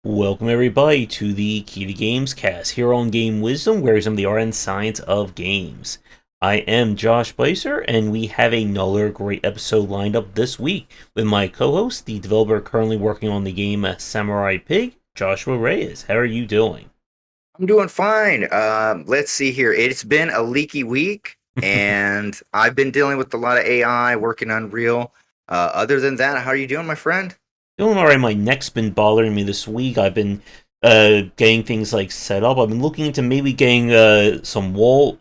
Welcome everybody to the Key to Games cast here on Game Wisdom, where some of the art and science of games. I am Josh Blazer, and we have another great episode lined up this week with my co-host, the developer currently working on the game Samurai Pig, Joshua Reyes. How are you doing? I'm doing fine. Let's see here. It's been a leaky week, and I've been dealing with a lot of AI, working on Unreal. Other than that, how are you doing, my friend? Doing alright. My neck's been bothering me this week. I've been getting things like set up. I've been looking into maybe getting some wall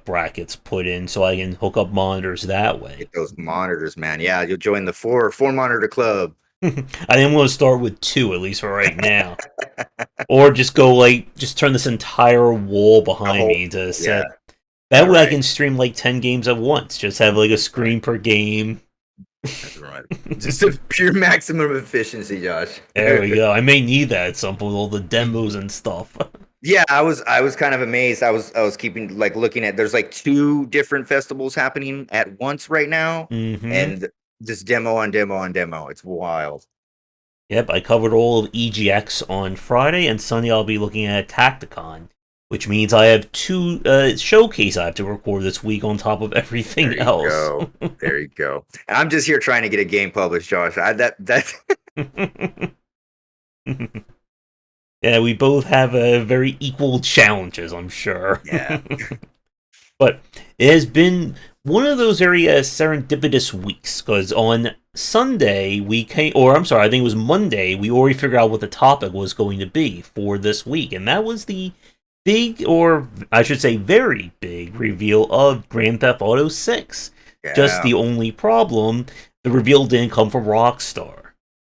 brackets put in so I can hook up monitors that way. Get those monitors, man. Yeah, you'll join the four monitor club. I think I'm going to start with two, at least for right now. Or just go just turn this entire wall A behind whole, me to yeah, set. That way I right. can stream like 10 games at once. Just have like a screen per game. That's right. Just a pure maximum efficiency, Josh. There we go. I may need that at some point with all the demos and stuff. Yeah, I was kind of amazed. I was keeping like looking at there's like two different festivals happening at once right now, hmm and just demo on demo on demo. It's wild. Yep, I covered all of EGX on Friday, and Sunday I'll be looking at Tacticon, which means I have two showcase I have to record this week on top of There everything you else. go. There you go. And I'm just here trying to get a game published, Josh. That Yeah, we both have very equal challenges, I'm sure. yeah. But it has been one of those very serendipitous weeks because on Sunday we came, or I'm sorry, I think it was Monday. We already figured out what the topic was going to be for this week, and that was the big, or I should say, very big reveal of Grand Theft Auto 6. Just Yeah. the only problem, the reveal didn't come from Rockstar.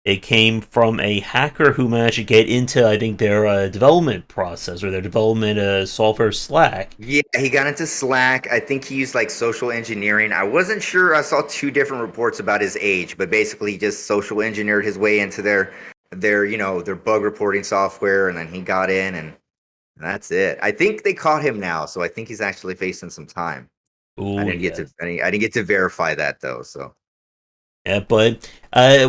It came from a hacker who managed to get into, I think, their development process or their development software Slack. Yeah, he got into Slack. I think he used like social engineering. I wasn't sure. I saw two different reports about his age, but basically he just social engineered his way into their bug reporting software, and then he got in, and that's it. I think they caught him now, so I think he's actually facing some time. I Oh didn't get to yes. I didn't get to verify that though. So Yeah, but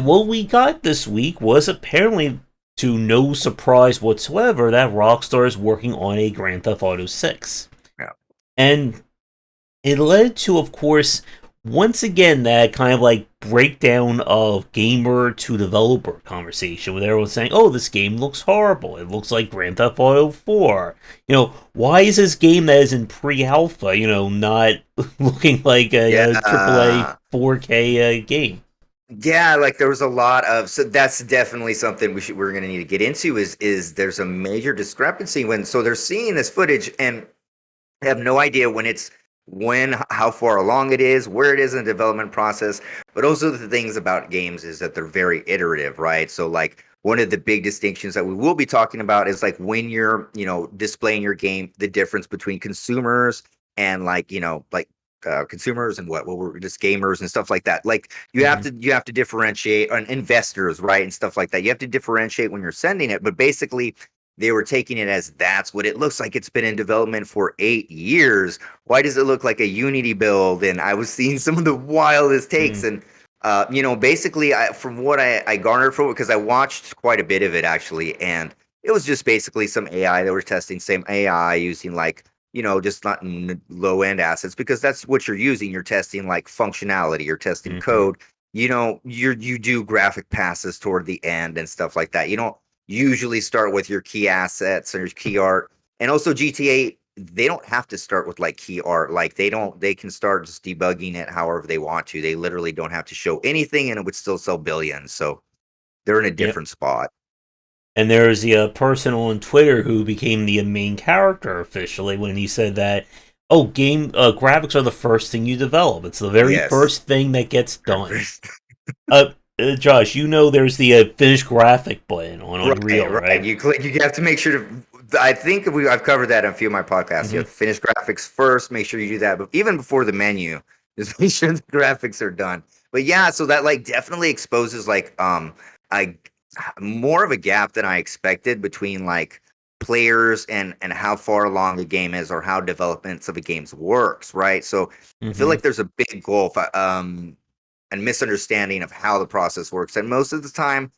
what we got this week was apparently, to no surprise whatsoever, that Rockstar is working on a Grand Theft Auto 6. yeah. And it led to, of course, once again, that kind of like breakdown of gamer to developer conversation where everyone's saying, oh, this game looks horrible. It looks like Grand Theft Auto 4. Why is this game that is in pre alpha, not looking like a AAA Yeah. 4K game? Yeah, like there was a lot of so that's definitely something we're going to need to get into is there's a major discrepancy when so they're seeing this footage and have no idea how far along it is, where it is in the development process, but also the things about games is that they're very iterative, right? So like one of the big distinctions that we will be talking about is like when you're, displaying your game, the difference between consumers and consumers and what we're just gamers and stuff like that. Like hmm you have to differentiate on investors, right? And stuff like that. You have to differentiate when you're sending it, but basically they were taking it as that's what it looks like. It's been in development for 8 years. Why does it look like a Unity build? And I was seeing some of the wildest takes. And, basically, from what I garnered from it, because I watched quite a bit of it actually. And it was just basically some AI. They were testing same AI using just not low end assets because that's what you're using. You're testing like functionality, you're testing hmm code. You do graphic passes toward the end and stuff like that. You don't usually start with your key assets or your key art. And also GTA, they don't have to start with like key art. Like they can start just debugging it however they want to. They literally don't have to show anything and it would still sell billions. So they're in a Yep. different spot. And there was the person on Twitter who became the main character officially when he said that, oh, game graphics are the first thing you develop. It's the very Yes. first thing that gets done. Josh, there's the finish graphic button on Right, Unreal, right. right? You click. You have to make sure to. I think I've covered that in a few of my podcasts. You hmm have to finish graphics first. Make sure you do that, but even before the menu, just make sure the graphics are done. But yeah, so that like definitely exposes I more of a gap than I expected between like players and how far along the game is or how developments of a games works. Right. So I feel hmm like there's a big gulf and misunderstanding of how the process works, and most of the time.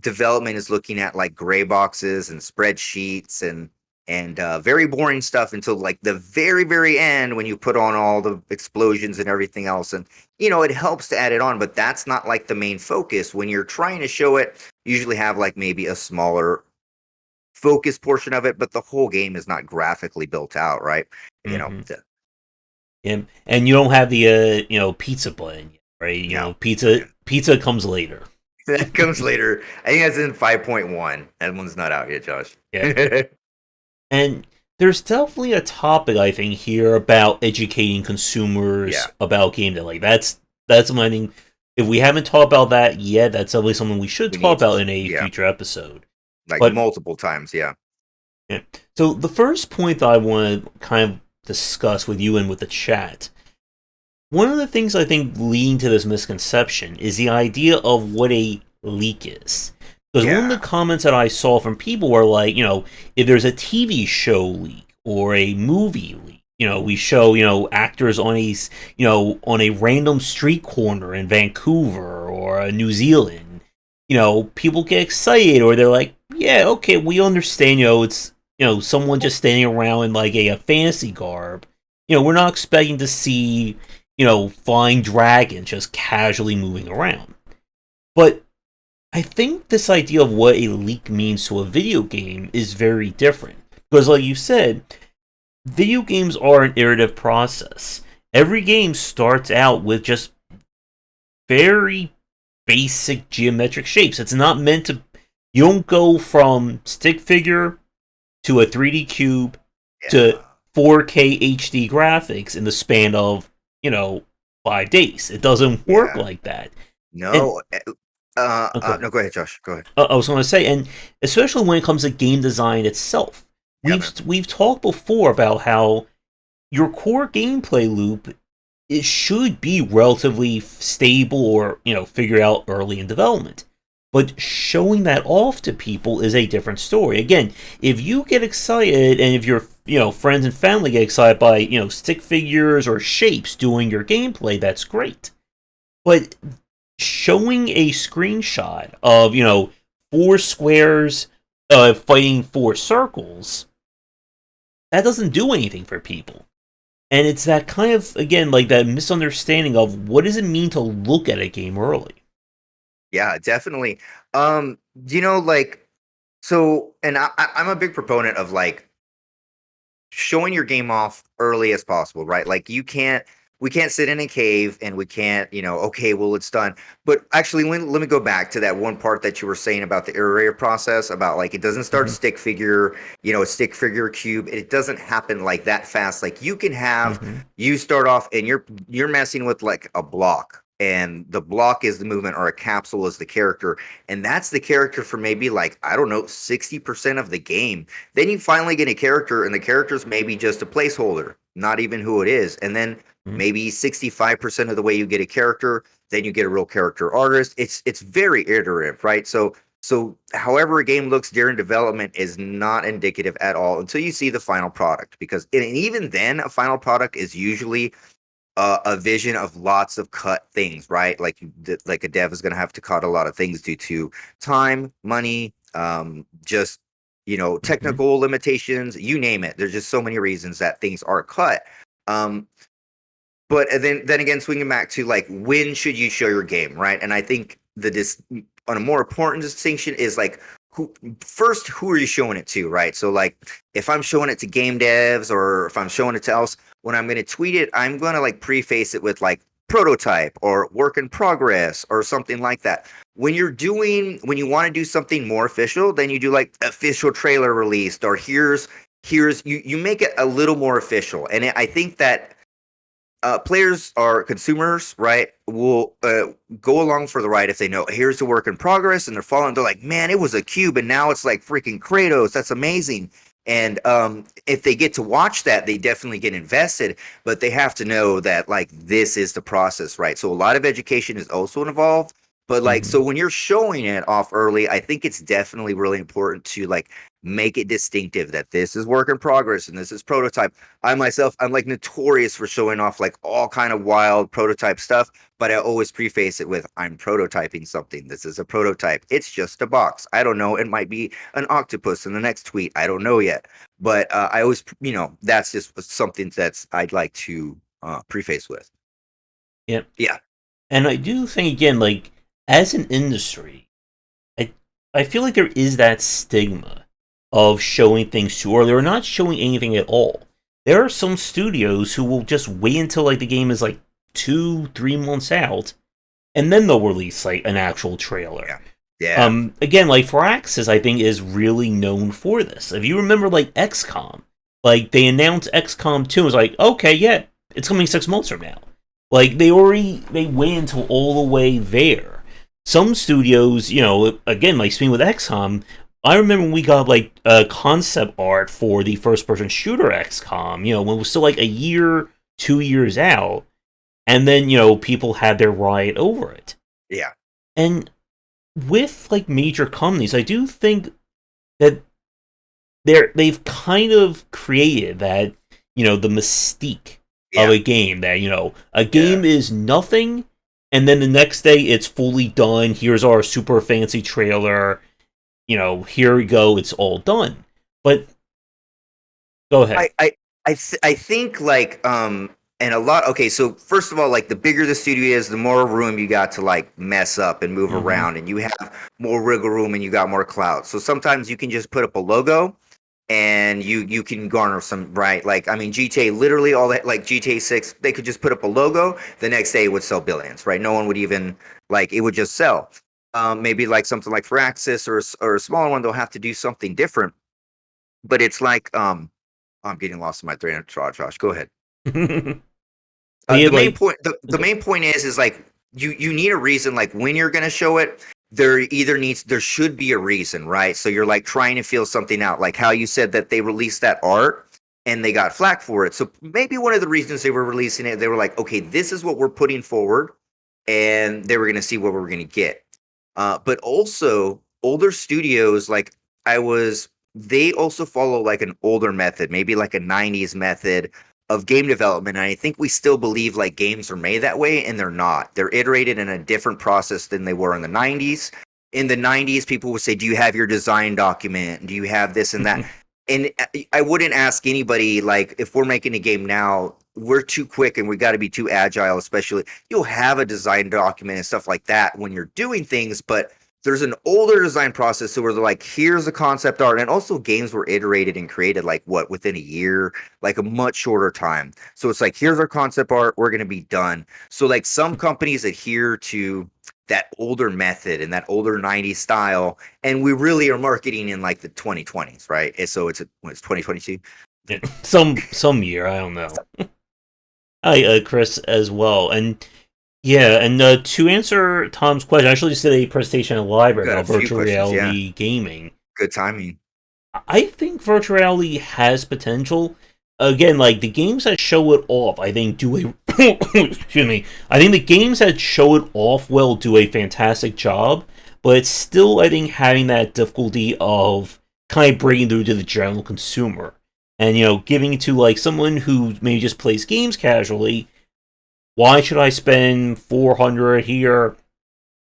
development is looking at like gray boxes and spreadsheets and very boring stuff until like the very end when you put on all the explosions and everything else. And it helps to add it on, but that's not like the main focus. When you're trying to show it, you usually have like maybe a smaller focus portion of it, but the whole game is not graphically built out, right? you know Mm-hmm. the, And you don't have the pizza button yet, right? no. Pizza comes later. That comes later. I think that's in 5.1. That one's not out yet, Josh. Yeah. And there's definitely a topic I think here about educating consumers Yeah, about game dev. Like that's something I think if we haven't talked about that yet, that's definitely something we should we talk need to. about in a Yeah, future episode. like But multiple times. Yeah, yeah. So the first point that I want to kind of discuss with you and with the chat, one of the things I think leading to this misconception is the idea of what a leak is. Because one of yeah, the comments that I saw from people were like, if there's a TV show leak or a movie leak, we show, actors on on a random street corner in Vancouver or New Zealand, people get excited or they're like, yeah, okay, we understand, it's, someone just standing around in like a fantasy garb. We're not expecting to see, flying dragons just casually moving around. But I think this idea of what a leak means to a video game is very different. Because, like you said, video games are an iterative process. Every game starts out with just very basic geometric shapes. It's not meant to. You don't go from stick figure to a 3D cube to yeah. 4K HD graphics in the span of, 5 days. It doesn't work Yeah. like that. And No. okay. No. Go ahead, Josh. Go ahead. I was going to say, and especially when it comes to game design itself, Yeah, we've man. we've talked before about how your core gameplay loop it should be relatively stable or figured out early in development. But showing that off to people is a different story. Again, if you get excited and if your friends and family get excited by stick figures or shapes doing your gameplay, that's great. But showing a screenshot of four squares fighting four circles, that doesn't do anything for people. And it's that kind of, again, like that misunderstanding of what does it mean to look at a game early. Yeah, definitely. Like, so, and I'm a big proponent of like showing your game off early as possible, right? Like we can't sit in a cave and we can't, okay, well, it's done. But actually, let me go back to that one part that you were saying about the iterative process about like it doesn't start Mm-hmm. stick figure, a stick figure cube. It doesn't happen like that fast. Like you can have Mm-hmm. you start off and you're messing with like a block. And the block is the movement, or a capsule is the character, and that's the character for maybe like I don't know 60% of the game. Then you finally get a character, and the character's maybe just a placeholder, not even who it is. And then Mm-hmm. maybe 65% of the way you get a character, then you get a real character artist. It's very iterative, right? So however a game looks during development is not indicative at all until you see the final product, because and even then a final product is usually a vision of lots of cut things, right? Like a dev is going to have to cut a lot of things due to time, money, just Mm-hmm. technical limitations, you name it. There's just so many reasons that things are cut. Um, but then again, swinging back to like when should you show your game, right? And I think on a more important distinction is like who are you showing it to, right? So like if I'm showing it to game devs or if I'm showing it to else, when I'm going to tweet it, I'm going to like preface it with like prototype or work in progress or something like that. When you want to do something more official, then you do like official trailer released, or here's you make it a little more official. And I think that players or consumers, right, will go along for the ride if they know here's the work in progress, and they're following. They're like, man, it was a cube, and now it's like freaking Kratos. That's amazing. And if they get to watch that, they definitely get invested. But they have to know that like this is the process, right? So a lot of education is also involved. But like, Mhm. so when you're showing it off early, I think it's definitely really important to like make it distinctive that this is work in progress and this is prototype. I myself, I'm like notorious for showing off like all kind of wild prototype stuff, but I always preface it with I'm prototyping something. This is a prototype. It's just a box. I don't know. It might be an octopus in the next tweet. I don't know yet. But I always, that's just something that's I'd like to preface with. Yep. Yeah. And I do think again, like as an industry, I I feel like there is that stigma of showing things too early or not showing anything at all. There are some studios who will just wait until like the game is like 2, 3 months out, and then they'll release like an actual trailer. Yeah. Yeah. Again, like Firaxis, I think is really known for this. If you remember, like XCOM, like they announced XCOM 2, it was like, okay, yeah, it's coming 6 months from now. Like they wait until all the way there. Some studios, again, like speaking with XCOM, I remember when we got like concept art for the first person shooter XCOM, when it was still like a year, 2 years out, and then people had their riot over it. Yeah. And with like major companies, I do think that they've kind of created that the mystique of Yeah. a game that a Yeah. game is nothing, and then the next day it's fully done. Here's our super fancy trailer. Here we go. It's all done. But go ahead. I think like and a lot okay, so first of all, like the bigger the studio is, the more room you got to like mess up and move Mm-hmm. around, and you have more wiggle room and you got more clout. So sometimes you can just put up a logo and you can garner some, right, like I mean GTA, literally all that, like GTA 6, they could just put up a logo, the next day it would sell billions, right? No one would even, like, it would just sell. Maybe like something like Firaxis or a smaller one, they'll have to do something different. But it's like I'm getting lost in my train of thought. Josh, go ahead. But yeah, The main like point, the main point is like you need a reason. Like when you're gonna show it, there should be a reason, right? So you're like trying to feel something out, like how you said that they released that art and they got flack for it. So maybe one of the reasons they were releasing it, they were like, okay, this is what we're putting forward, and they were gonna see what we're gonna get. But also older studios, like I was, they also follow like an older method, maybe like a 90s method of game development. And I think we still believe like games are made that way, and they're not. They're iterated in a different process than they were in the 90s. In the 90s, people would say, do you have your design document? Do you have this and that? And I wouldn't ask anybody, like, if we're making a game now, we're too quick and we got to be too agile, especially. You'll have a design document and stuff like that when you're doing things, but there's an older design process where they're like, here's the concept art. And also games were iterated and created like what, within a year, like a much shorter time. So it's like, here's our concept art, we're going to be done. So like some companies adhere to that older method and that older 90s style, and we really are marketing in like the 2020s, right? And so it's 2022. yeah, some year, I don't know. Hi, Chris, as well, and yeah, and to answer Tom's question, I actually just did a presentation at the library Got a about few virtual questions. Yeah, reality gaming. good timing. I think virtual reality has potential. Again, like the games that show it off, I think do a excuse me. I think the games that show it off well do a fantastic job, but it's still I think having that difficulty of kind of breaking through to the general consumer. And giving it to like someone who maybe just plays games casually, why should I spend 400 here,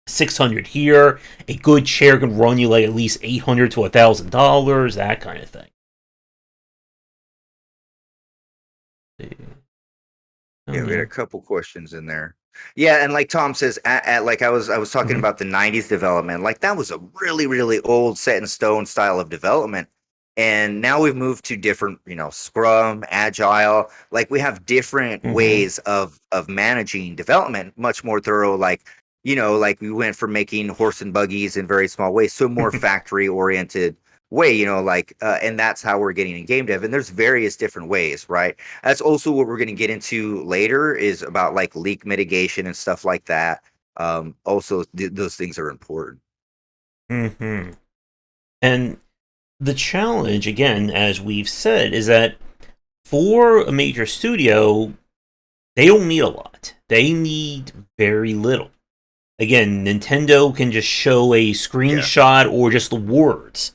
600 here? A good chair can run you like at least $800 to $1,000, that kind of thing. Yeah, Oh we had yeah. a couple questions in there. Yeah, and like Tom says, like I was talking Mhm. about the '90s development. Like that was a really really old set in stone style of development, and now we've moved to different, Scrum, Agile. Like we have different Mhm. ways of managing development, much more thorough. Like like we went from making horse and buggies in very small ways to a more factory oriented way. Like and that's how we're getting in game dev. And there's various different ways, right? That's also what we're going to get into later, is about like leak mitigation and stuff like that. Also, those things are important. Mhm. And the challenge, again, as we've said, is that for a major studio, they don't need a lot. They need very little. again, Nintendo can just show a Yeah. screenshot or just the words,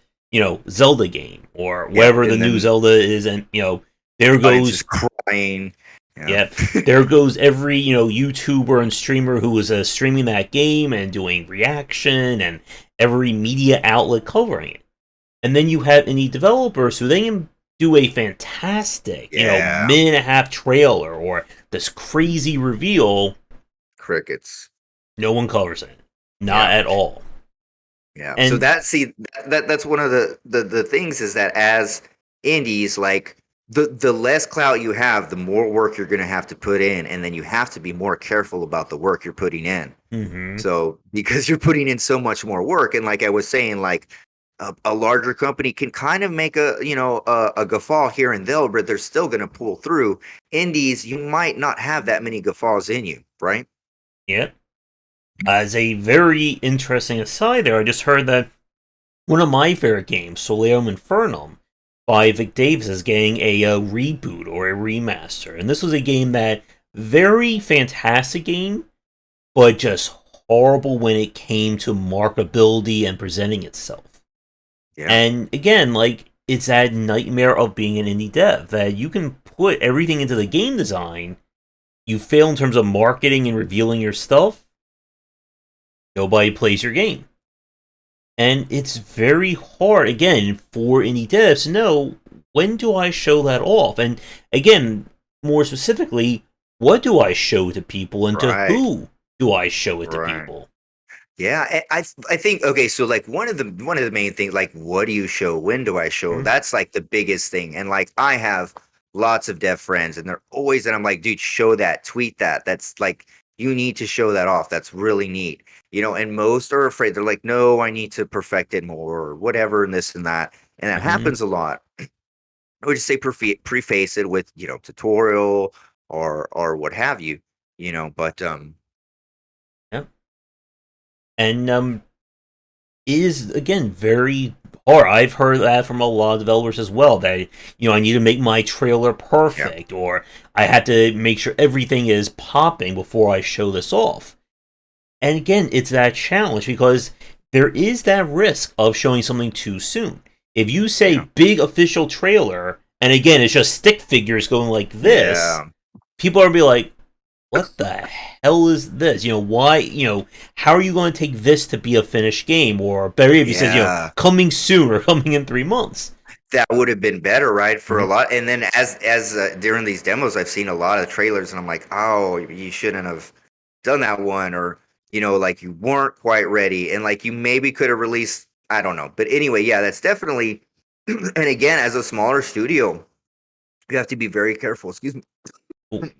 Zelda game or Yeah. whatever the And new then Zelda is, and there audience is goes, crying. Yeah. yep, there goes every YouTuber and streamer who was streaming that game and doing reaction, and every media outlet covering it. And then you have indie developers who they can do a fantastic, Yeah. minute and a half trailer or this crazy reveal. Crickets. No one covers it, not Yeah. at all. Yeah. So And that's one of the things is that as indies, like the less clout you have, the more work you're going to have to put in, and then you have to be more careful about the work you're putting in. mhm, So because you're putting in so much more work, and like I was saying, like a larger company can kind of make a guffaw here and there, but they're still going to pull through. Indies, you might not have that many guffaws in you, right? yep. As a very interesting aside, there, I just heard that one of my favorite games, Soleum Infernum, by Vic Davis, is getting a reboot or a remaster. And this was a game that very fantastic game, but just horrible when it came to markability and presenting itself. Yeah. And again, like, it's that nightmare of being an indie dev that you can put everything into the game design, you fail in terms of marketing and revealing your stuff, nobody plays your game. And it's very hard, again, for indie devs to know, when do I show that off? And again, more specifically, what do I show to people and to Right. who do I show it to Right. people? Yeah, I think okay, so like one of the main things, like what do you show? When do I show? Mhm. That's like the biggest thing. And like I have lots of dev friends, and they're always, and I'm like, dude, show that, tweet that. That's like you need to show that off. That's really neat. And most are afraid. They're like, no, I need to perfect it more or whatever, and this and that. And that Mhm. happens a lot. I would just say preface it with, tutorial or what have you, but Yep. And is again very hard. I've heard that from a lot of developers as well. That I need to make my trailer yeah, perfect, or I had to make sure everything is popping before I show this off. And again, it's that challenge because there is that risk of showing something too soon. If you say yeah, big official trailer, and again, it's just stick figures going like this, yeah. people are gonna be like, what the hell is this? Why, how are you going to take this to be a finished game? Or better if you said, Yeah, coming soon or coming in 3 months. that would have been better, right? For a Mhm. lot. And then as during these demos, I've seen a lot of trailers, and I'm like, oh, you shouldn't have done that one, or like you weren't quite ready, and like you maybe could have released. I don't know, but anyway, yeah, that's definitely. And again, as a smaller studio, you have to be very careful. Excuse me. Ooh,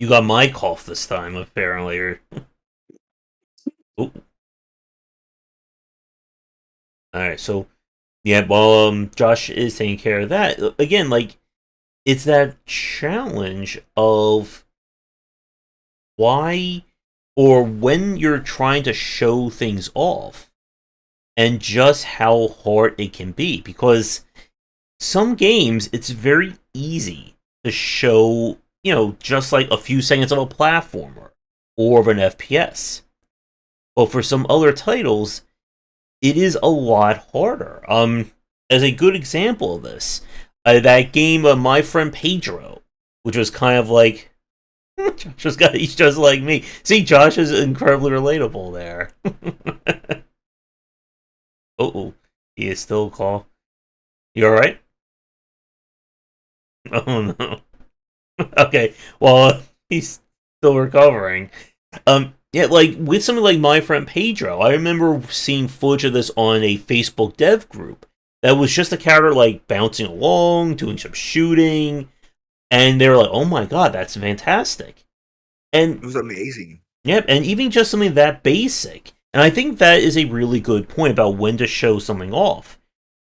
you got my cough this time, apparently. Ooh. All right, so yeah, well, Josh is taking care of that. Again, like, it's that challenge of why or when you're trying to show things off and just how hard it can be. Because some games, it's very easy to show, just like a few seconds of a platformer or of an FPS. But for some other titles, it is a lot harder. As a good example of this, that game, My Friend Pedro, which was kind of like, he's just like me. See, Josh is incredibly relatable there. Oh, he is still call. You all right? Oh no. Okay, well, he's still recovering. Yeah, like with something like My Friend Pedro, I remember seeing footage of this on a Facebook dev group that was just a character like bouncing along, doing some shooting, and they were like, "Oh my god, that's fantastic!" And It was amazing. yep, and even just something that basic. And I think that is a really good point about when to show something off.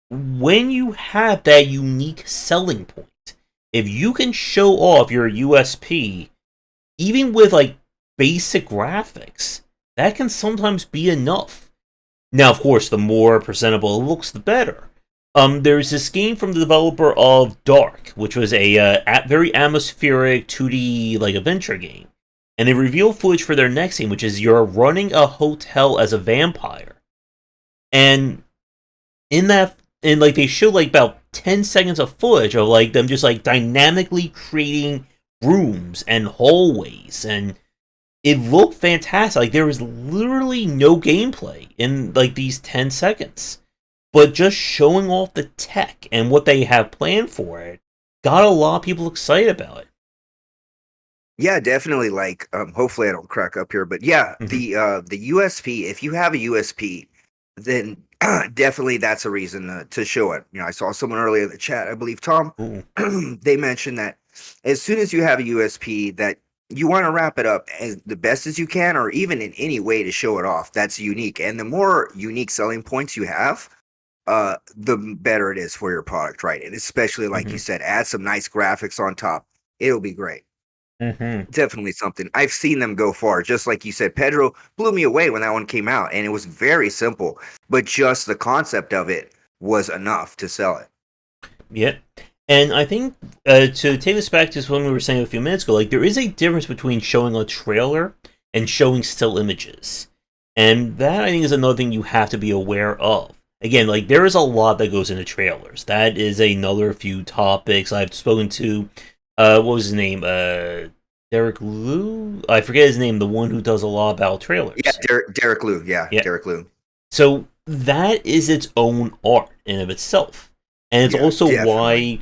When you have that unique selling point, if you can show off your USP, even with like basic graphics, that can sometimes be enough. Now, of course, the more presentable it looks, the better. There's this game from the developer of Dark, which was a very atmospheric 2D like adventure game. and they reveal footage for their next game, which is you're running a hotel as a vampire. And in that, and like they show like about 10 seconds of footage of like them just like dynamically creating rooms and hallways, and it looked fantastic. Like there was literally no gameplay in like these 10 seconds, but just showing off the tech and what they have planned for it got a lot of people excited about it. Yeah, definitely. Like, hopefully I don't crack up here, but yeah, the USP. If you have a USP, then definitely that's a reason to show it. You know, I saw someone earlier in the chat, I believe Tom. They mentioned that as soon as you have a USP, that you want to wrap it up as the best as you can, or even in any way to show it off. That's unique, and the more unique selling points you have, the better it is for your product, right? And especially like you said, add some nice graphics on top. It'll be great. Definitely something. I've seen them go far. Just like you said, Pedro blew me away when that one came out, and it was very simple, but just the concept of it was enough to sell it. Yep. And I think to take this back to what we were saying a few minutes ago, like there is a difference between showing a trailer and showing still images. And that I think is another thing you have to be aware of. Again, like there is a lot that goes into trailers. That is another few topics. I've spoken to what was his name? Derek Liu? I forget his name, the one who does a lot about trailers. Yeah, Derek Liu. Yeah, Derek Liu. So that is its own art in of itself. And it's also why,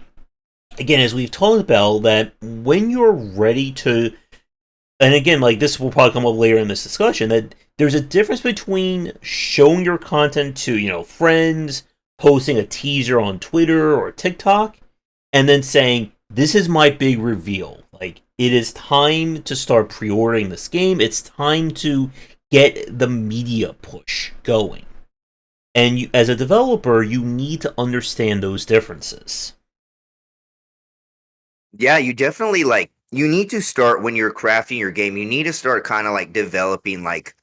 again, as we've talked about, that when you're ready to, and again, like this will probably come up later in this discussion, that there's a difference between showing your content to, you know, friends, posting a teaser on Twitter or TikTok, and then saying, this is my big reveal. Like, it is time to start pre-ordering this game. It's time to get the media push going. And you, as a developer, you need to understand those differences. Yeah, you definitely like, you need to start when you're crafting your game. You need to start kind of like developing, like,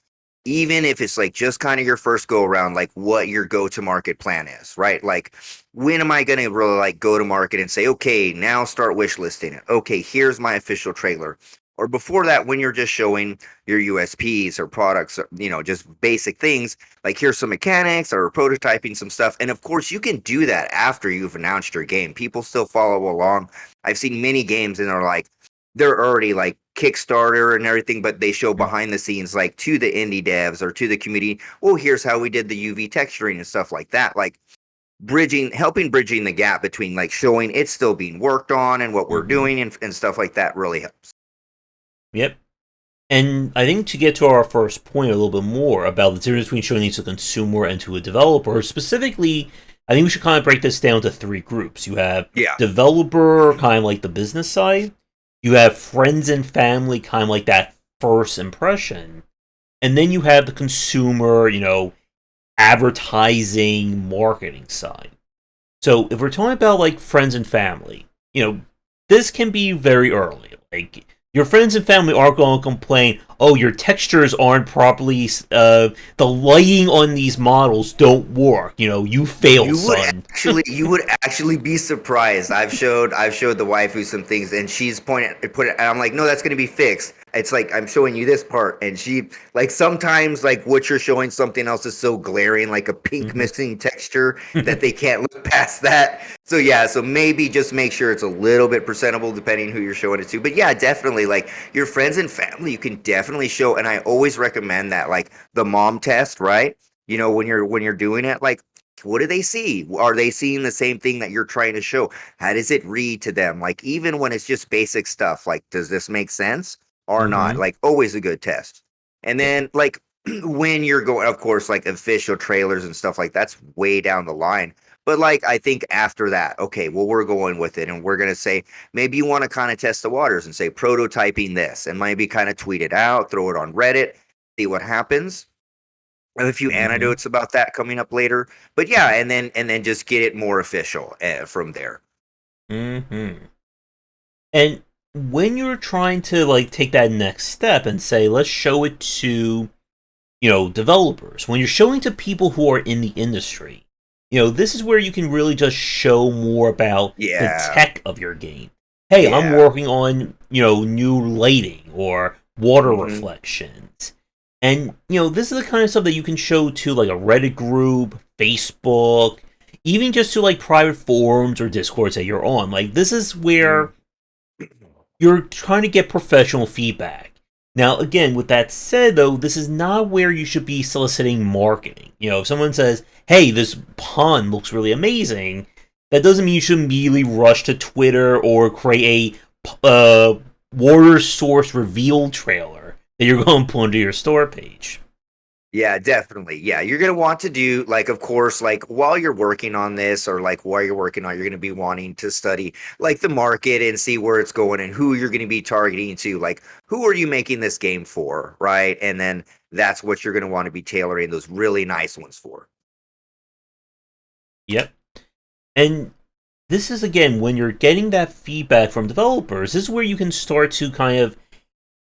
even if it's like just kind of your first go around, like what your go to market plan is, right? Like, when am I going to really like go to market and say, okay, now start wish listing it. Okay, here's my official trailer. Or before that, when you're just showing your USPs or products, or, you know, just basic things, like here's some mechanics or prototyping some stuff. And of course, you can do that after you've announced your game. People still follow along. I've seen many games and they're like, they're already like Kickstarter and everything, but they show behind the scenes, like to the indie devs or to the community. Oh, here's how we did the UV texturing and stuff like that. Like helping bridging the gap between like showing it's still being worked on and what we're doing and stuff like that really helps. Yep. And I think to get to our first point a little bit more about the difference between showing these to a consumer and to a developer, specifically, I think we should kind of break this down to three groups. You have developer, kind of like the business side. You have friends and family, kind of like that first impression. And then you have the consumer, you know, advertising, marketing side. So if we're talking about like friends and family, you know, this can be very early. Like, your friends and family aren't going to complain, oh, your textures aren't properly, the lighting on these models don't work. You know, you failed, son. You would actually be surprised. I've showed the waifu some things, and she's put it, and I'm like, no, that's going to be fixed. It's like, I'm showing you this part, and she, like, sometimes, like, what you're showing something else is so glaring, like a pink missing texture, that they can't look past that. So, yeah, so maybe just make sure it's a little bit presentable depending who you're showing it to. But, yeah, definitely, like, your friends and family, you can definitely show, and I always recommend that, like, the mom test, right? You know, when you're doing it, like, what do they see? Are they seeing the same thing that you're trying to show? How does it read to them? Like, even when it's just basic stuff, like, does this make sense? Or not, like, always a good test. And then like when you're going, of course, like official trailers and stuff like that's way down the line. But like, I think after that, okay, well, we're going with it, and we're going to say, maybe you want to kind of test the waters and say prototyping this, and maybe kind of tweet it out, throw it on Reddit, see what happens. I have a few anecdotes about that coming up later. But yeah, and then just get it more official from there. And when you're trying to like take that next step and say, let's show it to, you know, developers, when you're showing to people who are in the industry, you know, this is where you can really just show more about the tech of your game. Hey, I'm working on, you know, new lighting, or water Mm-hmm. reflections. And, this is the kind of stuff that you can show to, like, a Reddit group, Facebook, even just to, like, private forums or Discords that you're on. Like, this is where you're trying to get professional feedback. Now, again, with that said, though, this is not where you should be soliciting marketing. If someone says, hey, this pond looks really amazing, that doesn't mean you should immediately rush to Twitter or create a water source reveal trailer that you're going to put onto your store page. Yeah, definitely. Yeah, you're going to want to do, like, of course, like while you're working on this, or like while you're working on, you're going to be wanting to study like the market and see where it's going and who you're going to be targeting to. Like, who are you making this game for, right? And then that's what you're going to want to be tailoring those really nice ones for. Yep. And this is, again, when you're getting that feedback from developers, this is where you can start to kind of,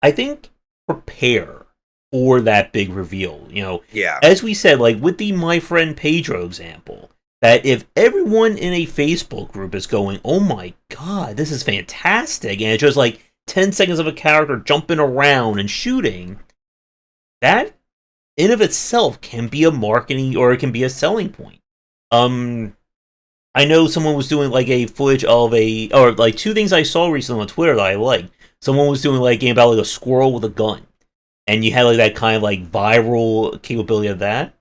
I think, prepare for that big reveal. Yeah. As we said, like with the My Friend Pedro example, that if everyone in a Facebook group is going, oh my god, this is fantastic, and it's just like 10 seconds of a character jumping around and shooting, that in of itself can be a marketing, or it can be a selling point. I know someone was doing like a footage of or like two things I saw recently on Twitter that I liked. Someone was doing like a game about like a squirrel with a gun, and you had like that kind of like viral capability of that.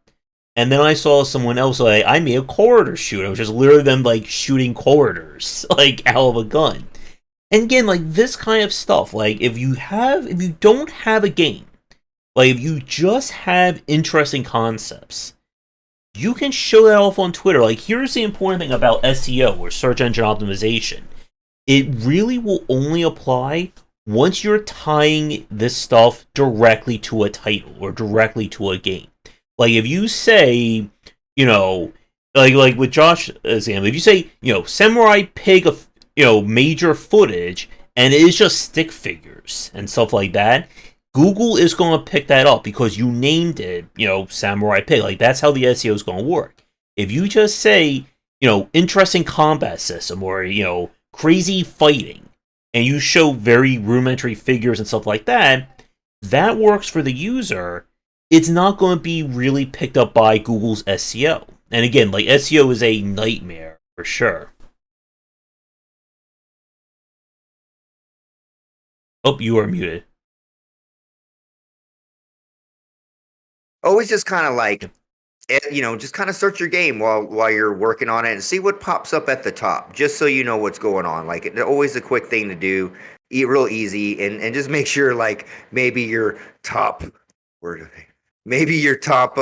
And then I saw someone else like, I made a corridor shooter, which is literally them like shooting corridors like out of a gun. And again, like this kind of stuff, like if you don't have a game, like if you just have interesting concepts, you can show that off on Twitter. Like, here's the important thing about SEO, or search engine optimization. It really will only apply once you're tying this stuff directly to a title or directly to a game. Like, if you say, like with Josh example, if you say, Samurai Pig, major footage, and it is just stick figures and stuff like that, Google is going to pick that up because you named it, Samurai Pig. Like, that's how the SEO is going to work. If you just say, interesting combat system, or, crazy fighting, and you show very rudimentary figures and stuff like that, that works for the user. It's not going to be really picked up by Google's SEO. And again, like, SEO is a nightmare for sure. Oh, you are muted. Always just kind of like, just kind of search your game while you're working on it and see what pops up at the top, just so you know what's going on. Like, it's always a quick thing to do, real easy, and just make sure, like, maybe your top, where maybe your top,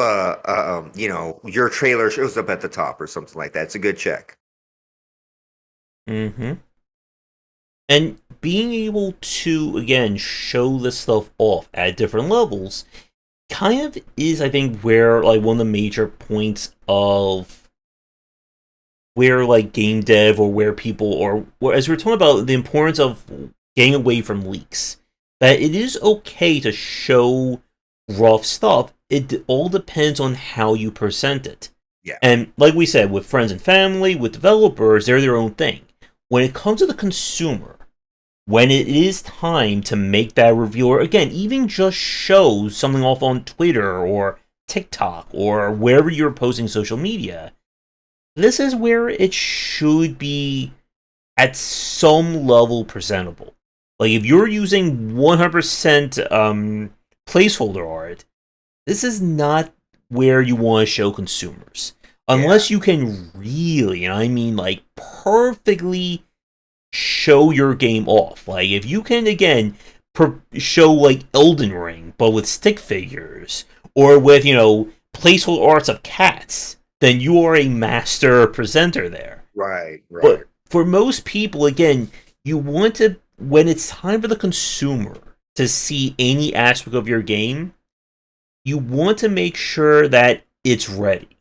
your trailer shows up at the top or something like that. It's a good check. Mm-hmm. And being able to, again, show this stuff off at different levels kind of is, I think, where, like, one of the major points of where, like, game dev, or where people, or as we're talking about the importance of getting away from leaks, that it is okay to show rough stuff. It all depends on how you present it. Yeah. And like we said, with friends and family, with developers, they're their own thing. When it comes to the consumer, when it is time to make that review, or again, even just show something off on Twitter or TikTok or wherever you're posting social media, this is where it should be at some level presentable. Like, if you're using 100% placeholder art, this is not where you want to show consumers. Unless you can really, and I mean like perfectly, show your game off. Like, if you can, again, show like Elden Ring, but with stick figures, or with, placeholder arts of cats, then you are a master presenter there. Right. But for most people, again, you want to, when it's time for the consumer to see any aspect of your game, you want to make sure that it's ready.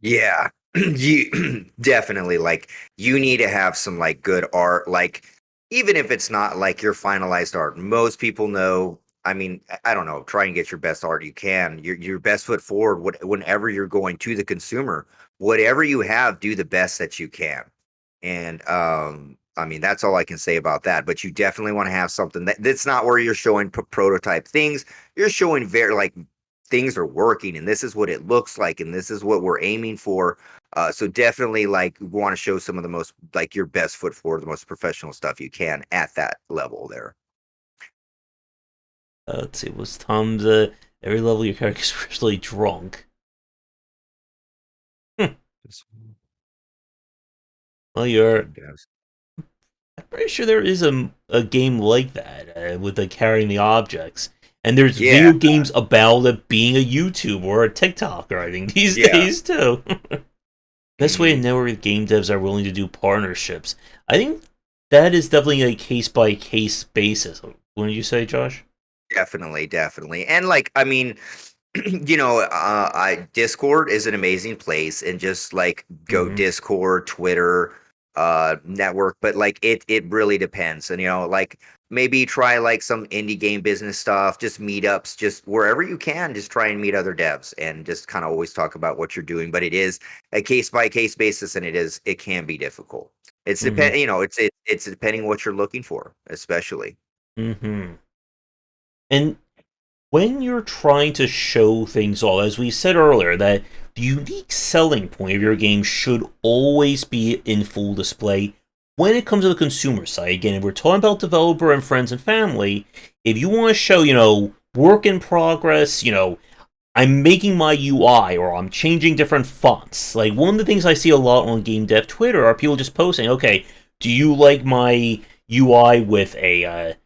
Yeah. You definitely, like, you need to have some, like, good art, like, even if it's not like your finalized art. Most people know, I mean, I don't know, try and get your best art you can, your best foot forward, whenever you're going to the consumer. Whatever you have, do the best that you can. And I mean, that's all I can say about that. But you definitely want to have something that's not where you're showing prototype things. You're showing very like things are working, and this is what it looks like, and this is what we're aiming for. So definitely, like, want to show some of the most like your best foot forward, the most professional stuff you can at that level there. Let's see, was Tom's every level your character's really drunk? Hmm. Well, you're. I'm pretty sure there is a game like that with the carrying the objects. And there's Yeah, video games about it being a YouTube or a TikToker, I think, these yeah. days, too. Best way to Hmm. know where game devs are willing to do partnerships. I think that is definitely a case by case basis. What did you say, Josh? Definitely, definitely. And like, I mean, I Discord is an amazing place, and just like go Mm-hmm. Discord, Twitter, network, but like it really depends. And like maybe try like some indie game business stuff, just meetups, just wherever you can, just try and meet other devs and just kind of always talk about what you're doing. But it is a case by case basis, and it can be difficult. It's Mm-hmm. it's depending what you're looking for, especially. Mm-hmm. And when you're trying to show things all, as we said earlier, that the unique selling point of your game should always be in full display when it comes to the consumer side. Again, if we're talking about developer and friends and family, if you want to show, work in progress, I'm making my UI or I'm changing different fonts. Like one of the things I see a lot on game dev Twitter are people just posting, okay, do you like my UI with a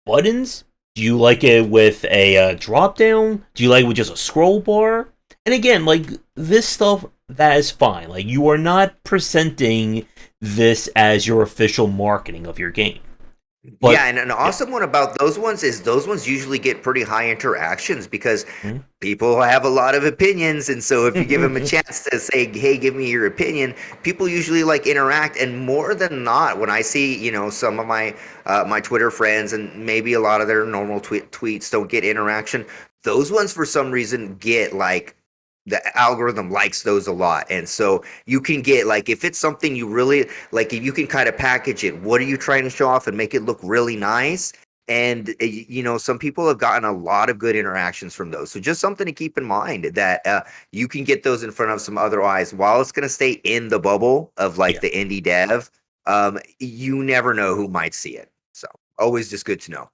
buttons? Do you like it with a drop down? Do you like it with just a scroll bar? And again, like this stuff, that is fine. Like you are not presenting this as your official marketing of your game. Yeah, But and an yeah, awesome one about those ones is those ones usually get pretty high interactions because hmm? people have a lot of opinions, and so if you give them a chance to say, "Hey, give me your opinion," people usually like interact. And more than not, when I see some of my Twitter friends and maybe a lot of their normal tweets don't get interaction, those ones for some reason get like the algorithm likes those a lot. And so you can get like if it's something you really like, if you can kind of package it, what are you trying to show off and make it look really nice? And some people have gotten a lot of good interactions from those. So just something to keep in mind that you can get those in front of some other eyes while it's going to stay in the bubble of like yeah. the indie dev. You never know who might see it. So always just good to know.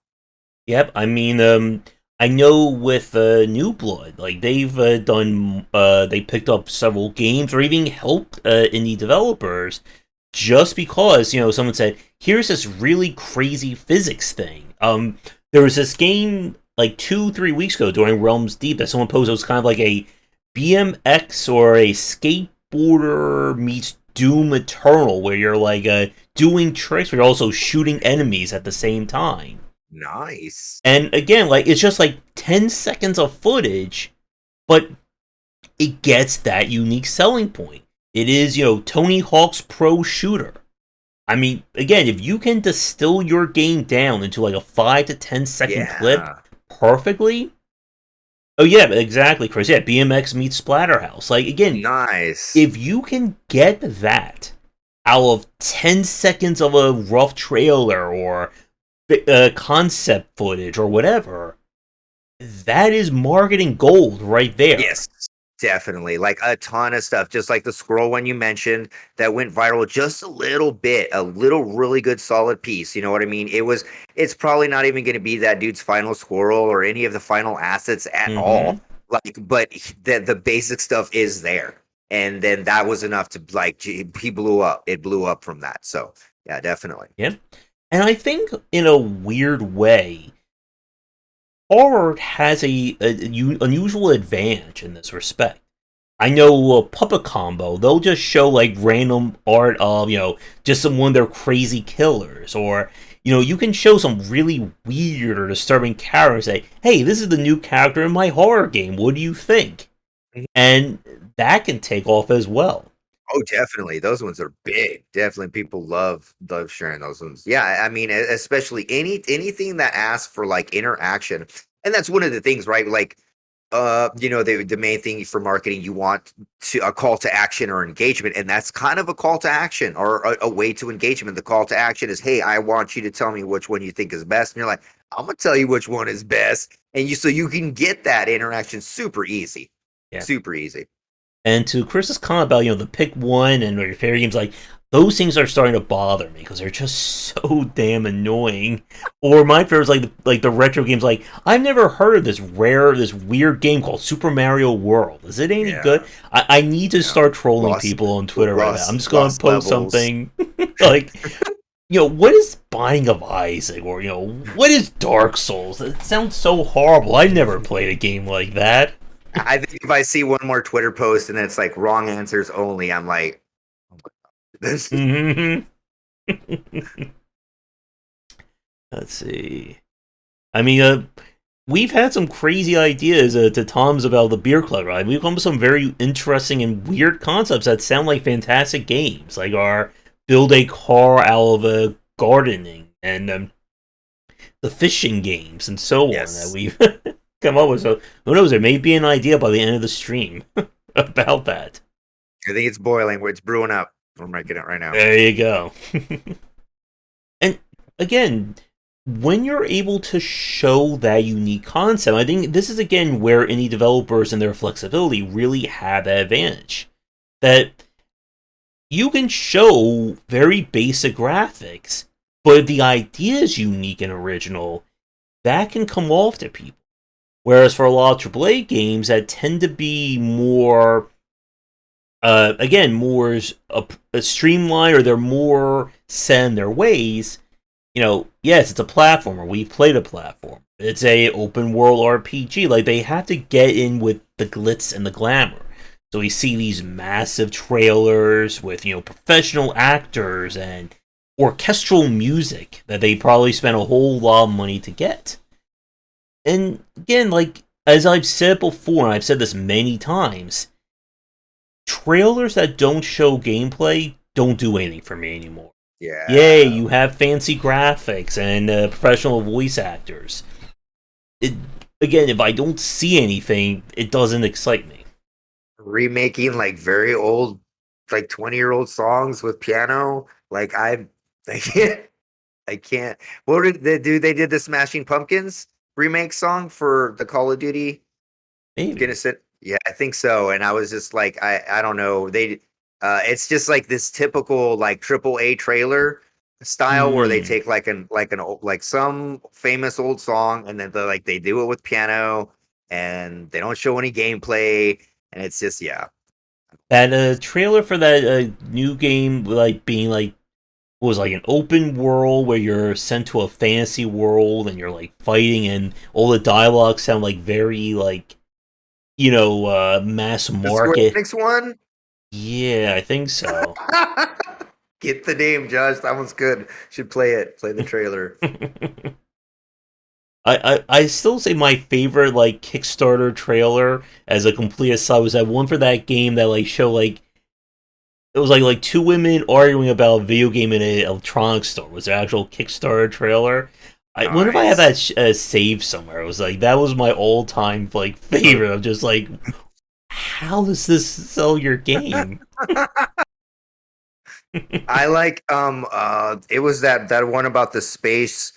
Yep. I mean, I know with New Blood, like they've done, they picked up several games or even helped indie developers just because someone said, "Here's this really crazy physics thing." There was this game like 2-3 weeks ago during Realms Deep that someone posed. It was kind of like a BMX or a skateboarder meets Doom Eternal, where you're like doing tricks, but you're also shooting enemies at the same time. Nice. And again, like it's just like 10 seconds of footage, but it gets that unique selling point. It is, Tony Hawk's pro shooter. I mean, again, if you can distill your game down into like a 5 to 10 second clip Yeah. perfectly. Oh yeah, exactly, Chris. Yeah, BMX meets Splatterhouse. Like again, Nice. if you can get that out of 10 seconds of a rough trailer or concept footage or whatever, that is marketing gold right there. Yes, definitely. Like a ton of stuff, just like the scroll one you mentioned that went viral just a little bit, a little really good solid piece. You know what I mean? It's probably not even going to be that dude's final squirrel or any of the final assets at Mm-hmm. all. Like, but the basic stuff is there. And then that was enough to like he blew up. It blew up from that. So yeah, definitely. Yep. And I think in a weird way, horror has a unusual advantage in this respect. I know Puppet Combo, they'll just show like random art of, just some one of their crazy killers. Or, you can show some really weird or disturbing characters and say, hey, this is the new character in my horror game. What do you think? And that can take off as well. Oh, definitely. Those ones are big. Definitely, people love sharing those ones. Yeah, I mean, especially anything that asks for like interaction, and that's one of the things, right? Like the main thing for marketing, you want a call to action or engagement, and that's kind of a call to action or a way to engagement. The call to action is, hey, I want you to tell me which one you think is best, and you're like, I'm gonna tell you which one is best, and so you can get that interaction super easy, Yeah. super easy. And to Chris's comment about the pick one and your favorite games, like those things are starting to bother me because they're just so damn annoying. Or my favorite is like the retro games. Like I've never heard of this weird game called Super Mario World. Is it any good? Yeah, I need to yeah. start trolling Lost, people on Twitter right now. I'm just going to lost post levels. something like, what is Binding of Isaac, or what is Dark Souls? It sounds so horrible. I've never played a game like that. I think if I see one more Twitter post and it's like wrong answers only, I'm like, oh my God, this. Mm-hmm. Let's see. I mean, we've had some crazy ideas to Tom's about the beer club, right? We've come up with some very interesting and weird concepts that sound like fantastic games, like our build a car out of a gardening and the fishing games and so on that Yes. we've come up with. So who knows? There may be an idea by the end of the stream about that. I think it's boiling. It's brewing up. We're making it right now. There you go. And again, when you're able to show that unique concept, I think this is again where indie developers and their flexibility really have that advantage. That you can show very basic graphics, but if the idea is unique and original, that can come off to people. Whereas for a lot of AAA games that tend to be more, again, more a streamlined, or they're more set in their ways, yes, it's a platformer. We've played a platform. It's a open world RPG. Like they have to get in with the glitz and the glamour. So we see these massive trailers with professional actors and orchestral music that they probably spent a whole lot of money to get. And again, like as I've said before, and I've said this many times, trailers that don't show gameplay don't do anything for me anymore. Yay, Yeah. you have fancy graphics and professional voice actors. It, again, if I don't see anything, it doesn't excite me. Remaking like very old, like 20-year-old songs with piano. Like I can't, I can't. What did they do? They did the Smashing Pumpkins remake song for the Call of Duty Maybe. Innocent. Yeah, I think so. And I was just like, I don't know. It's just like this typical like triple A trailer style where they Hmm. take like some famous old song and then they do it with piano and they don't show any gameplay and it's just yeah. That trailer for that new game, like being like, was like an open world where you're sent to a fantasy world and you're like fighting, and all the dialogue sound like very like mass The Square market. Enix one? Yeah, I think so. Get the name, Josh. That one's good. Should play it. Play the trailer. I still say my favorite like Kickstarter trailer as a complete aside was that one for that game that like show like it was like two women arguing about a video game in an electronics store. Was the actual Kickstarter trailer? I wonder if I have that Nice. saved somewhere. It was like that was my all time like favorite. I'm just like, how does this sell your game? I like it was that one about the space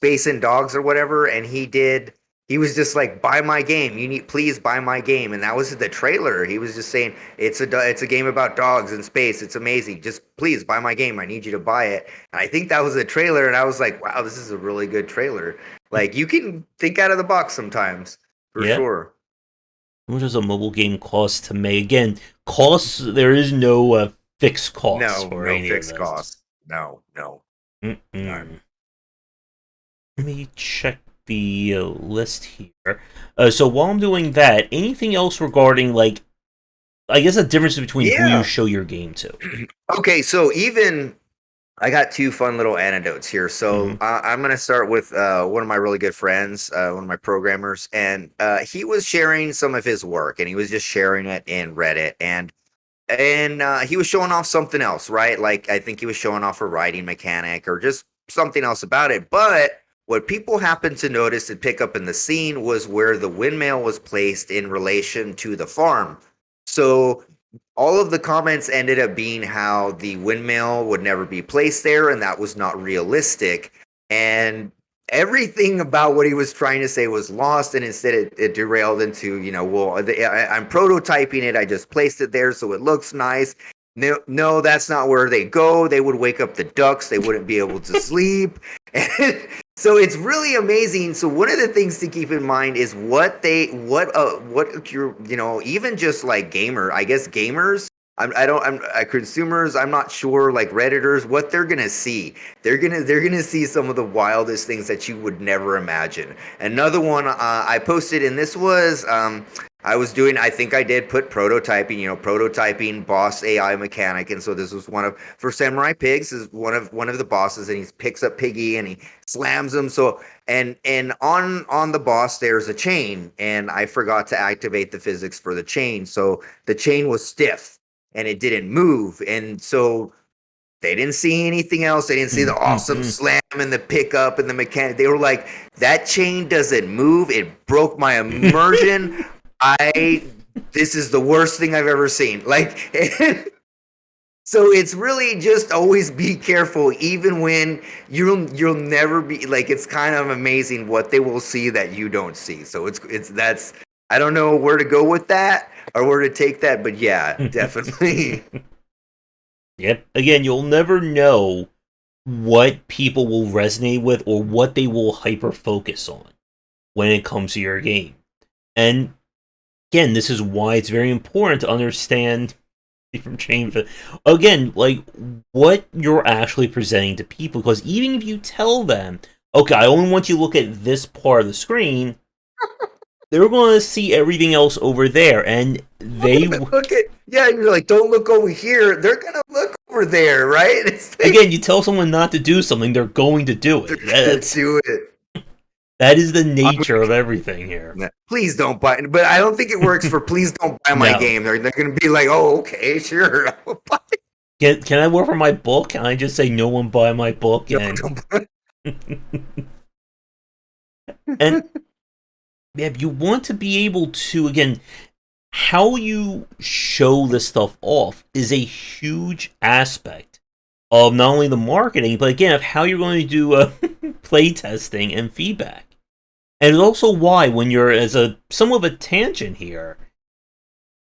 and dogs or whatever, and he was just like, buy my game. You need please buy my game. And that was the trailer. He was just saying it's a game about dogs in space. It's amazing. Just please buy my game. I need you to buy it. And I think that was a trailer, and I was like, wow, this is a really good trailer. Like you can think out of the box sometimes, for Yeah. sure. How much does a mobile game cost to make? Again, costs. There is no fixed costs No, for no any of fixed this. costs. No, no, none. Mm-mm. Let me check the list here. So while I'm doing that, anything else regarding like, I guess the difference between who you Yeah. show your game to? Okay, so even I got two fun little anecdotes here. So Mm-hmm. I'm going to start with one of my really good friends, one of my programmers, and he was sharing some of his work, and he was just sharing it in Reddit, and he was showing off something else, right? Like I think he was showing off a writing mechanic or just something else about it. But what people happened to notice and pick up in the scene was where the windmill was placed in relation to the farm. So all of the comments ended up being how the windmill would never be placed there and that was not realistic. And everything about what he was trying to say was lost, and instead it derailed into, well, I'm prototyping it. I just placed it there so it looks nice. No, no, that's not where they go. They would wake up the ducks. They wouldn't be able to sleep. And so it's really amazing. So one of the things to keep in mind is what you're, even just like I guess gamers, consumers, I'm not sure, like Redditors, what they're gonna see. They're gonna see some of the wildest things that you would never imagine. Another one I posted, and this was I think I did put prototyping boss AI mechanic, and so this was for Samurai Pigs is one of the bosses, and he picks up Piggy and he slams him. So and on the boss there's a chain, and I forgot to activate the physics for the chain, so the chain was stiff and it didn't move, and so they didn't see anything else. They didn't see the awesome slam and the pickup and the mechanic. They were like, that chain doesn't move. It broke my immersion. This is the worst thing I've ever seen. Like, so it's really just always be careful, even when you'll never be like, it's kind of amazing what they will see that you don't see. So that's, I don't know where to go with that or where to take that, but yeah, definitely. Yep. Again, you'll never know what people will resonate with or what they will hyper focus on when it comes to your game. And again, this is why it's very important to understand from chain. Again, like what you're actually presenting to people, because even if you tell them, okay, I only want you to look at this part of the screen, they're going to see everything else over there, and they you're like, don't look over here. They're going to look over there, right? Like, again, you tell someone not to do something, they're going to do it. They're going to do it. That is the nature of everything here. Please don't buy it. But I don't think it works for please don't buy my game. They're going to be like, oh, okay, sure. I'll buy it. Can I work for my book? Can I just say no one buy my book? And yeah, you want to be able to, again, how you show this stuff off is a huge aspect of not only the marketing, but again, of how you're going to do play testing and feedback. And it's also why, when you're, as a somewhat of a tangent here,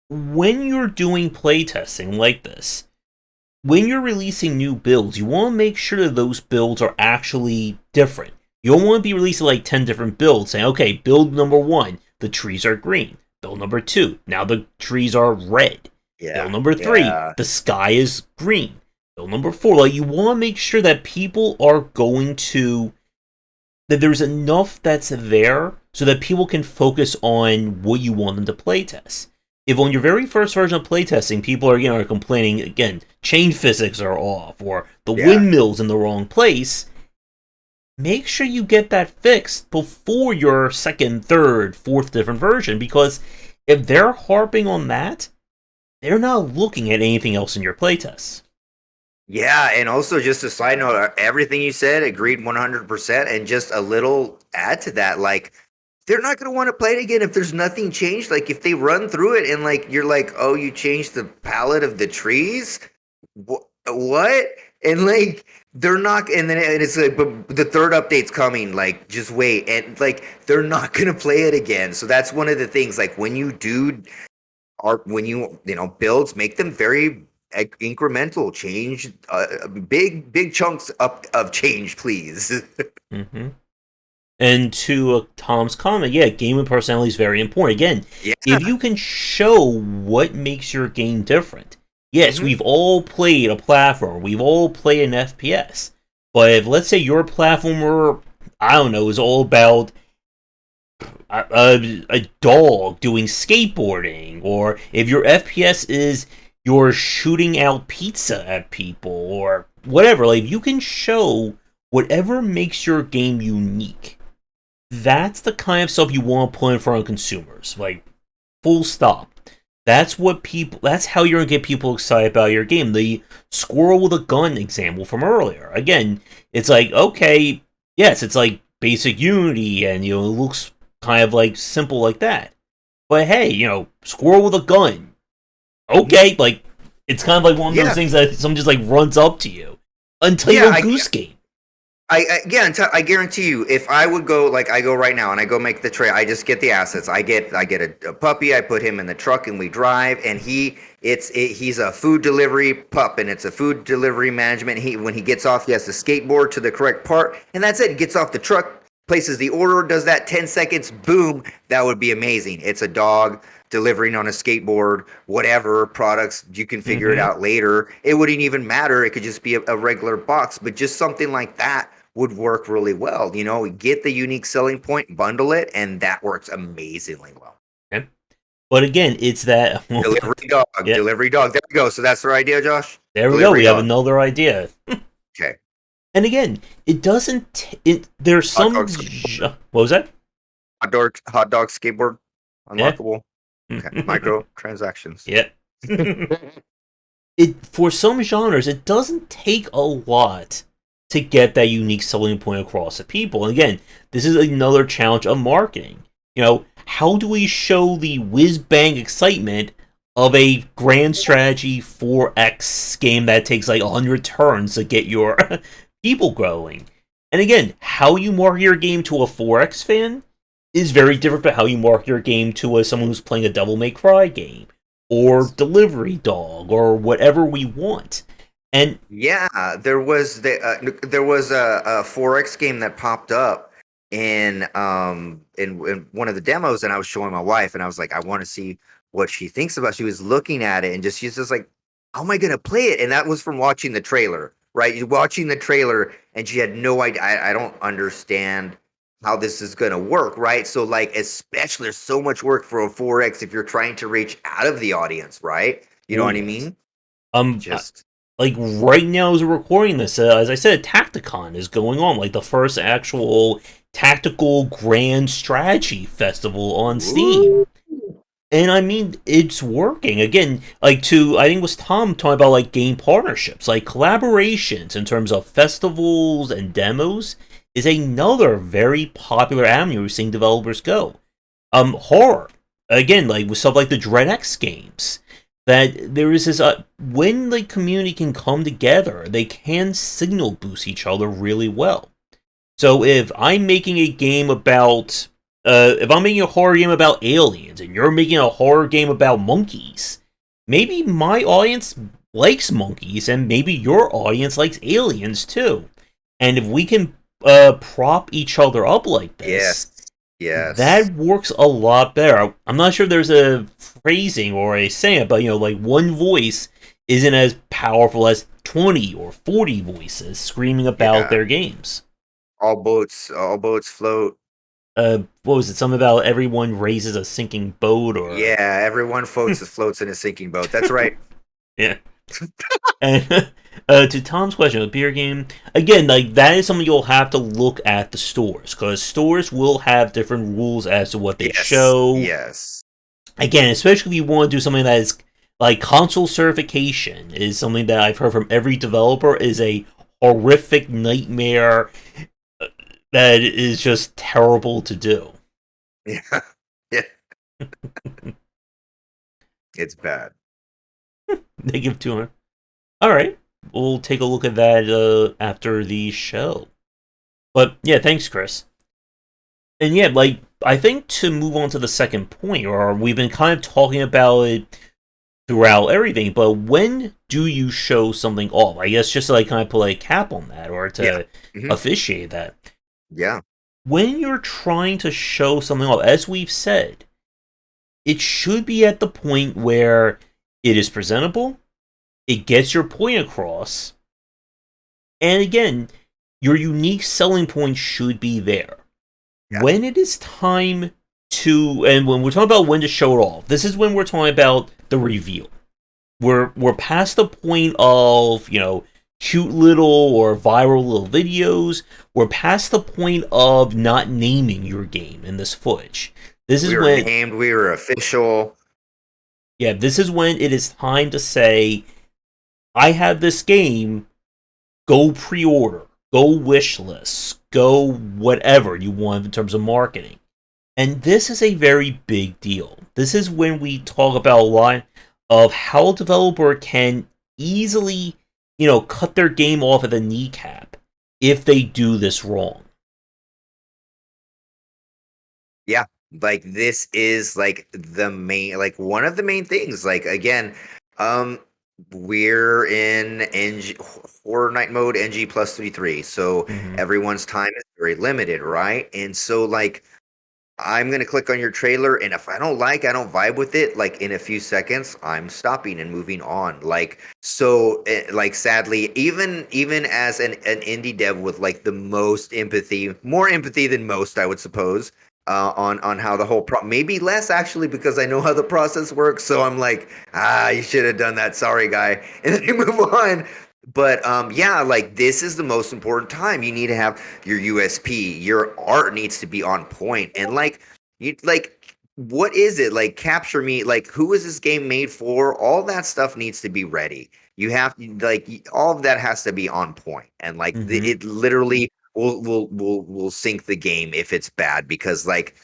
when you're doing play testing like this, when you're releasing new builds, you want to make sure that those builds are actually different. You don't want to be releasing like 10 different builds, saying, okay, build number 1, the trees are green. Build number 2, now the trees are red. Yeah, build number 3, the sky is green. Build number 4, like, you want to make sure that people are going to, that there's enough that's there so that people can focus on what you want them to playtest. If on your very first version of playtesting, people are complaining, again, chain physics are off, or the windmill's in the wrong place, make sure you get that fixed before your second, third, fourth different version, because if they're harping on that, they're not looking at anything else in your playtests. Yeah, and also just a side note, everything you said, agreed 100%, and just a little add to that, like, they're not going to want to play it again if there's nothing changed. Like, if they run through it and, like, you're like, oh, you changed the palette of the trees? What? And, like, they're not, and then it's like, but the third update's coming, like, just wait. And, like, they're not going to play it again. So that's one of the things, like, when you do art, when you builds, make them very incremental, change, big chunks of change, please. Mm-hmm. And to Tom's comment, yeah, game and personality is very important. Again, if you can show what makes your game different. Yes, we've all played a platform, we've all played an FPS, but if, let's say, your platformer, I don't know, is all about a dog doing skateboarding, or if your FPS is you're shooting out pizza at people, or whatever, like, you can show whatever makes your game unique. That's the kind of stuff you want to put in front of consumers, like, full stop. That's how you're going to get people excited about your game. The squirrel with a gun example from earlier. Again, it's like, okay, yes, it's like basic Unity, and it looks kind of like simple like that. But hey, squirrel with a gun. Okay, like it's kind of like one of those things that someone just like runs up to you. Untitled Goose Game. I guarantee you, if I would go like I go right now and I go make the trade, I just get the assets. I get a puppy. I put him in the truck and we drive. And he's a food delivery pup, and it's a food delivery management. When he gets off, he has to skateboard to the correct part, and that's it. He gets off the truck, places the order, does that 10 seconds, boom. That would be amazing. It's a dog delivering on a skateboard, whatever products, you can figure it out later. It wouldn't even matter. It could just be a regular box, but just something like that would work really well. Get the unique selling point, bundle it, and that works amazingly well. Okay. But again, it's that delivery dog. Yep. Delivery dog. There we go. So that's our idea, Josh. There we go. We have another idea. Okay. And again, it doesn't. There's some. What was that? Hot dog skateboard unlockable. Yeah. Okay. Micro transactions. Yeah. For some genres, it doesn't take a lot to get that unique selling point across to people. And again, this is another challenge of marketing. How do we show the whiz-bang excitement of a grand strategy 4X game that takes like 100 turns to get your people growing? And again, how you market your game to a 4X fan is very different from how you market your game to someone who's playing a Devil May Cry game, or Delivery Dog, or whatever we want. And yeah, there was a 4X game that popped up in one of the demos, and I was showing my wife, and I was like, I want to see what she thinks about it. She was looking at it, and she's just like, how am I going to play it? And that was from watching the trailer, right? You're watching the trailer, and she had no idea. I don't understand how this is going to work, right? So, like, especially there's so much work for a 4X if you're trying to reach out of the audience, right? You know what I mean? Like right now as we're recording this, as I said, Tacticon is going on, like the first actual tactical grand strategy festival on Steam. And I mean, it's working. Again, I think it was Tom talking about like game partnerships, like collaborations in terms of festivals and demos is another very popular avenue we're seeing developers go. Horror. Again, like with stuff like the Dread X games. That there is this, when the community can come together, they can signal boost each other really well. So if I'm making a game about, if I'm making a horror game about aliens, and you're making a horror game about monkeys, maybe my audience likes monkeys, and maybe your audience likes aliens too. And if we can prop each other up like this... Yes. That works a lot better. I'm not sure if there's a phrasing or a saying, but like one voice isn't as powerful as 20 or 40 voices screaming about their games. All boats float. What was it? Something about everyone raises a sinking boat, or everyone floats in a sinking boat. That's right. Yeah. And to Tom's question, a beer game, again, like that is something you'll have to look at the stores, because stores will have different rules as to what they show. Yes. Again, especially if you want to do something that is like console certification, is something that I've heard from every developer is a horrific nightmare that is just terrible to do. Yeah. It's bad. They give 200. All right, we'll take a look at that after the show. But yeah, thanks, Chris. And yeah, like I think to move on to the second point, or we've been kind of talking about it throughout everything, but when do you show something off? I guess just to like kind of put a cap on that, or to officiate that. Yeah. When you're trying to show something off, as we've said, it should be at the point where it is presentable, it gets your point across, and again, your unique selling point should be there. Yeah. When it is time to, and when we're talking about when to show it off, this is when we're talking about the reveal. We're past the point of, cute little or viral little videos. We're past the point of not naming your game in this footage. This is when named, we were official. Yeah, this is when it is time to say, I have this game, go pre-order, go wishlist, go whatever you want in terms of marketing. And this is a very big deal. This is when we talk about a lot of how a developer can easily, cut their game off at the kneecap if they do this wrong. Yeah, like this is like the main, like one of the main things. Like again, um, we're in NG Horror Night mode NG plus 33, so Mm-hmm. everyone's time is very limited, right? And so like I'm gonna click on your trailer, and if I don't vibe with it, like in a few seconds, I'm stopping and moving on. Like so, like sadly, even as an indie dev with like the most empathy, more empathy than most, I would suppose, on how the whole maybe less actually because I know how the process works. So I'm like, you should have done that. Sorry, guy, and then you move on. But yeah, like this is the most important time. You need to have your USP. Your art needs to be on point. And like you like what is it? Like capture me, like who is this game made for? All that stuff needs to be ready. You have like all of that has to be on point. And like Mm-hmm. it literally will sink the game if it's bad because like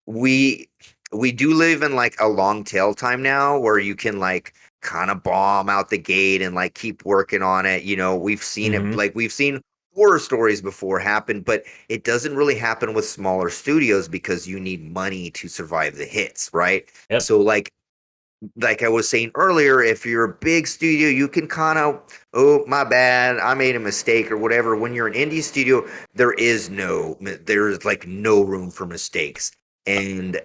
we we do live in like a long tail time now where you can like kind of bomb out the gate and like keep working on it. You know, we've seen it Mm-hmm. like we've seen horror stories before happen, but it doesn't really happen with smaller studios because you need money to survive the hits, right? Yep. So like I was saying earlier, if you're a big studio, you can kind of, oh, my bad, I made a mistake or whatever. When you're an indie studio, there's like no room for mistakes. And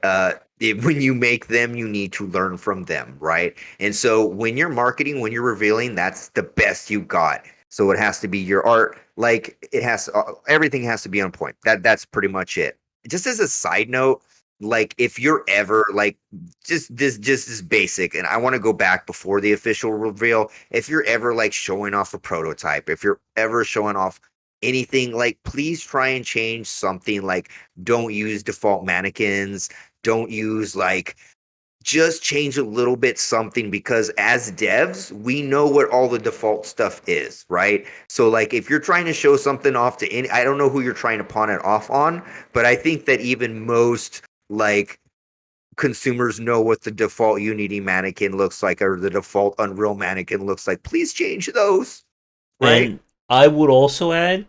when you make them, you need to learn from them, right? And so when you're marketing, when you're revealing, that's the best you got. So it has to be your art, like everything has to be on point. That's pretty much it. Just as a side note, like if you're ever like just this basic, and I want to go back before the official reveal. If you're ever like showing off a prototype, if you're ever showing off anything, like please try and change something. Like don't use default mannequins, don't use like just change a little bit something because as devs we know what all the default stuff is, right? So like if you're trying to show something off to any, I don't know who you're trying to pawn it off on, but I think that even most like consumers know what the default Unity mannequin looks like or the default Unreal mannequin looks like. Please change those, right? And I would also add,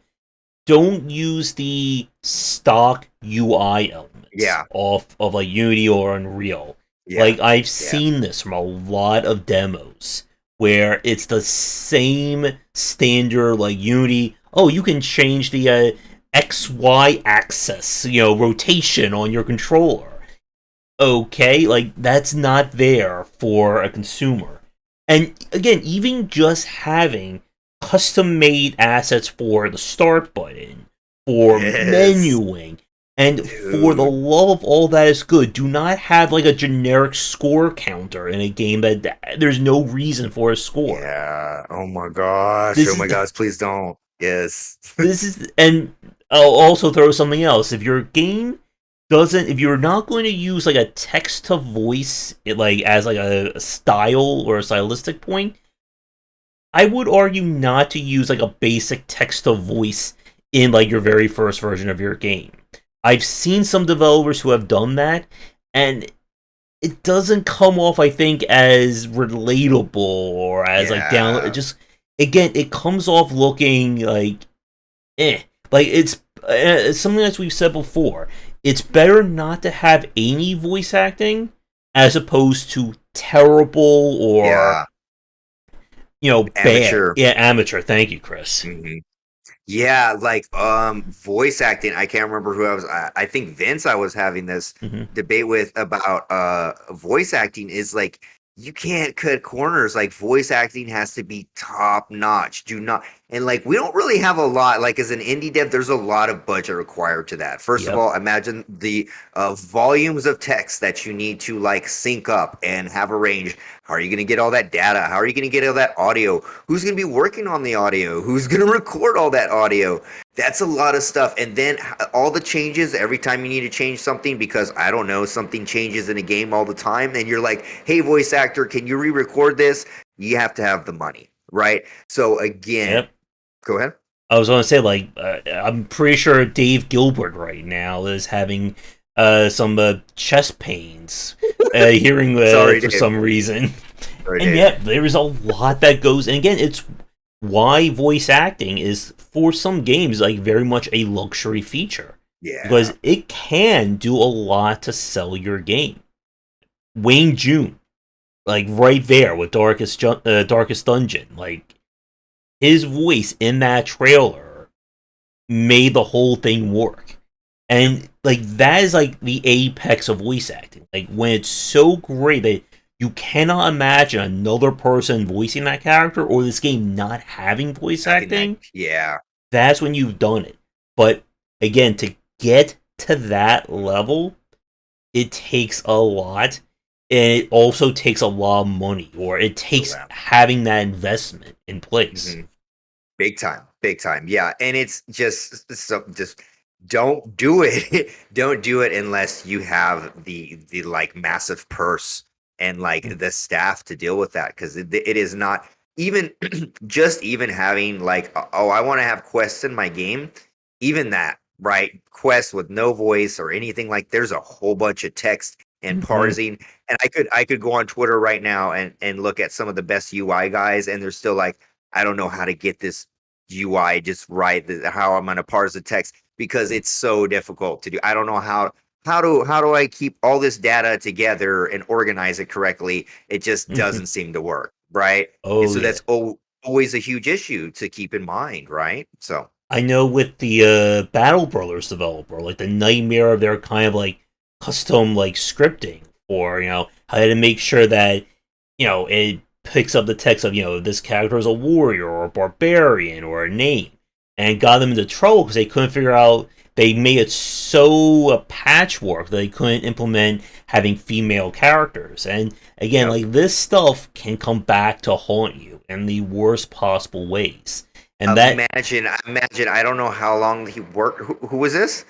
don't use the stock UI elements Yeah, off of like Unity or Unreal. yeah, Like I've yeah, seen this from a lot of demos where it's the same standard like Unity. Oh, you can change the XY axis, rotation on your controller. Okay, like that's not there for a consumer. And again, even just having custom made assets for the start button, for yes, menuing, and for the dude. love of all that is good, do not have like a generic score counter in a game that there's no reason for a score. Yeah. Oh my gosh. This Oh my is gosh. Please don't. Yes. and I'll also throw something else. If your game doesn't, if you're not going to use like a text to voice like as like a style or a stylistic point, I would argue not to use like a basic text to voice in like your very first version of your game. I've seen some developers who have done that, and it doesn't come off, I think, as relatable or as like down. It Yeah. just again, it comes off looking like like it's something that we've said before. It's better not to have any voice acting as opposed to terrible or Yeah. bad. Amateur. Yeah, amateur. Thank you, Chris. Hmm. Yeah, like voice acting. I can't remember who I think Vince I was having this Hmm. debate with about voice acting is like you can't cut corners. Like voice acting has to be top notch. Do not, and like we don't really have a lot, like as an indie dev there's a lot of budget required to that. First of Yep. all, imagine the volumes of text that you need to like sync up and have arranged. How are you going to get all that data? How are you going to get all that audio? Who's going to be working on the audio? Who's going to record all that audio? That's a lot of stuff. And then all the changes every time you need to change something because I don't know, something changes in a game all the time. And you're like, hey, voice actor, can you re record this? You have to have the money, right? So again, Yep. go ahead. I was going to say, like, I'm pretty sure Dave Gilbert right now is having some chest pains, hearing Sorry, for Dave. some reason. Sorry, And Dave. yet, there's a lot that goes. And again, it's why voice acting is, for some games, like very much a luxury feature. Yeah. Because it can do a lot to sell your game. Wayne June, like right there with Darkest Dungeon, like his voice in that trailer made the whole thing work. And like that is like the apex of voice acting. Like when it's so great that you cannot imagine another person voicing that character or this game not having voice Having that, acting, yeah. that's when you've done it. But again, to get to that level, it takes a lot. And it also takes a lot of money, or it Oh, takes yeah. having that investment in place. hmm Big time, big time. Yeah, and it's just don't do it. Don't do it unless you have the like massive purse and like the staff to deal with that, because it is not even just even having like, oh, I want to have quests in my game. Even that, right? Quests with no voice or anything, like there's a whole bunch of text and Mm-hmm. parsing. And I could go on Twitter right now and look at some of the best UI guys, and they're still like, I don't know how to get this UI just right, how I'm going to parse the text, because it's so difficult to do. I don't know how do I keep all this data together and organize it correctly? It just doesn't seem to work, right? And Oh so yeah, that's always a huge issue to keep in mind, right? So, I know with the Battle Brothers developer, like the nightmare of their kind of like custom like scripting, or how to make sure that it picks up the text of this character is a warrior or a barbarian or a name, and got them into trouble because they couldn't figure out. They made it so a patchwork that they couldn't implement having female characters. And again, yep. like this stuff can come back to haunt you in the worst possible ways. And that Imagine. I don't know how long he worked. Who was this?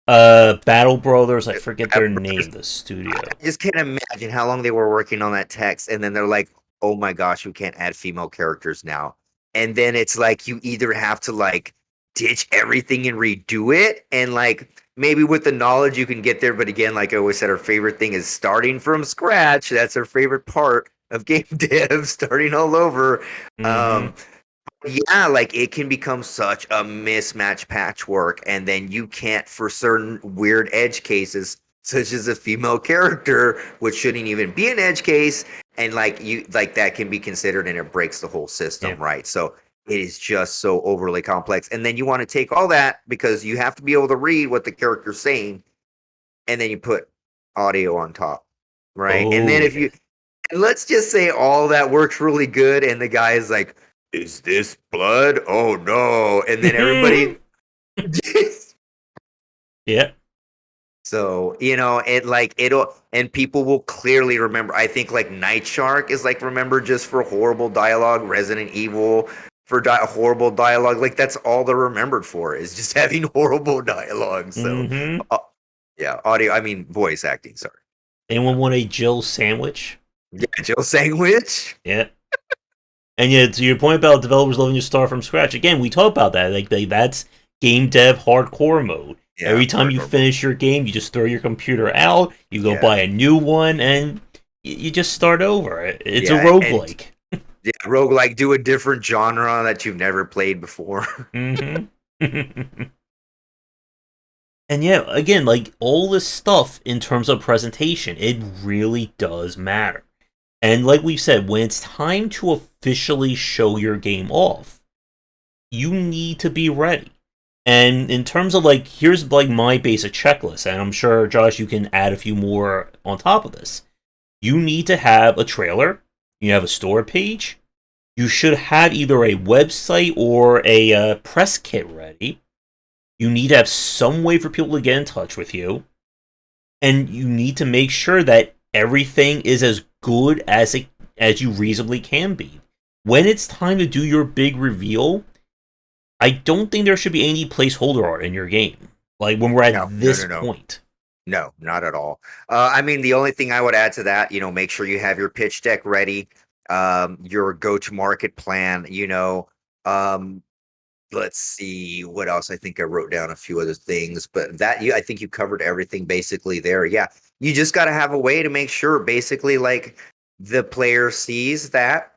Battle Brothers, I forget I their name, the studio. just can't imagine how long they were working on that text, and then they're like, "Oh my gosh, we can't add female characters now." And then it's like you either have to like ditch everything and redo it, and like maybe with the knowledge you can get there. But again, like I always said, our favorite thing is starting from scratch. That's our favorite part of game dev, starting all over. Mm-hmm. Um, yeah, like it can become such a mismatch patchwork, and then you can't, for certain weird edge cases, such as a female character, which shouldn't even be an edge case, and like you like that can be considered, and it breaks the whole Yeah. system, right? So it is just so overly complex. And then you want to take all that, because you have to be able to read what the character's saying, and then you put audio on top, right? And then Oh if yeah. you and let's just say all that works really good, and the guy is like, "Is this blood? Oh no!" And then everybody, Yeah. so it like it'll, and people will clearly remember. I think like Night Shark is like remembered just for horrible dialogue. Resident Evil for horrible dialogue. Like that's all they're remembered for, is just having horrible dialogue. So, Mm-hmm. uh, yeah, audio. I mean, voice acting. Sorry. Anyone want a Jill sandwich? Yeah, Jill Sandwich. Yeah. And yeah, to your point about developers loving to start from scratch, again, we talk about that. Like that's game dev hardcore mode. Yeah, Every time you hardcore mode. finish your game, you just throw your computer out, you go Yeah, buy a new one, and you just start over. It's a yeah, and roguelike. yeah, roguelike, do a different genre that you've never played before. Mm-hmm. And yeah, again, like all this stuff in terms of presentation, it really does matter. And like we've said, when it's time to officially show your game off, you need to be ready. And in terms of like, here's like my basic checklist, and I'm sure Josh, you can add a few more on top of this. You need to have a trailer. You have a store page. You should have either a website or a press kit ready. You need to have some way for people to get in touch with you, and you need to make sure that everything is as good as you reasonably can be. When it's time to do your big reveal, I don't think there should be any placeholder art in your game. Like when we're at No, no, this no, no. point. No, not at all. I mean, the only thing I would add to that, make sure you have your pitch deck ready, your go-to-market plan, um, let's see what else. I think I wrote down a few other things, but that you I think you covered everything basically there. Yeah. You just got to have a way to make sure basically like the player sees that,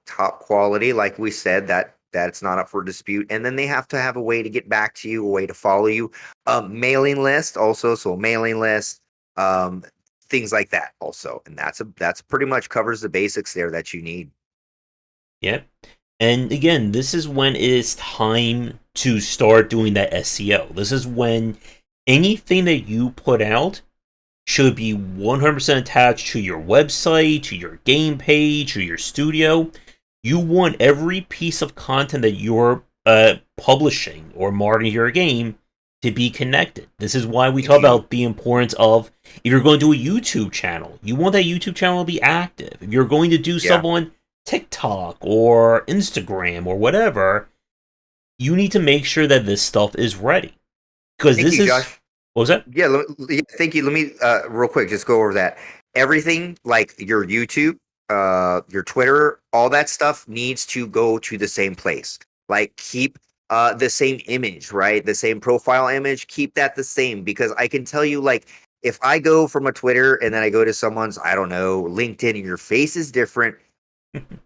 top quality like we said that it's not up for dispute, and then they have to have a way to get back to you, a way to follow you. Mailing list also, so a mailing list, um things like that also. And that's pretty much covers the basics there that you need. Yep. And again, this is when it's time to start doing that SEO. This is when anything that you put out should be 100% attached to your website, to your game page, to your studio. You want every piece of content that you're publishing or marketing your game to be connected. This is why we If talk you about the importance of, if you're going to do a YouTube channel, you want that YouTube channel to be active. If you're going to do Yeah. stuff on TikTok or Instagram or whatever, you need to make sure that this stuff is ready. Because Thank this you, is, Josh. what was that? Yeah, yeah, thank you. Let me real quick just go over that. Everything like your YouTube, your Twitter, all that stuff needs to go to the same place. Like keep the same image, right? The same profile image, keep that the same, because I can tell you like if I go from a Twitter and then I go to someone's, I don't know, LinkedIn, and your face is different,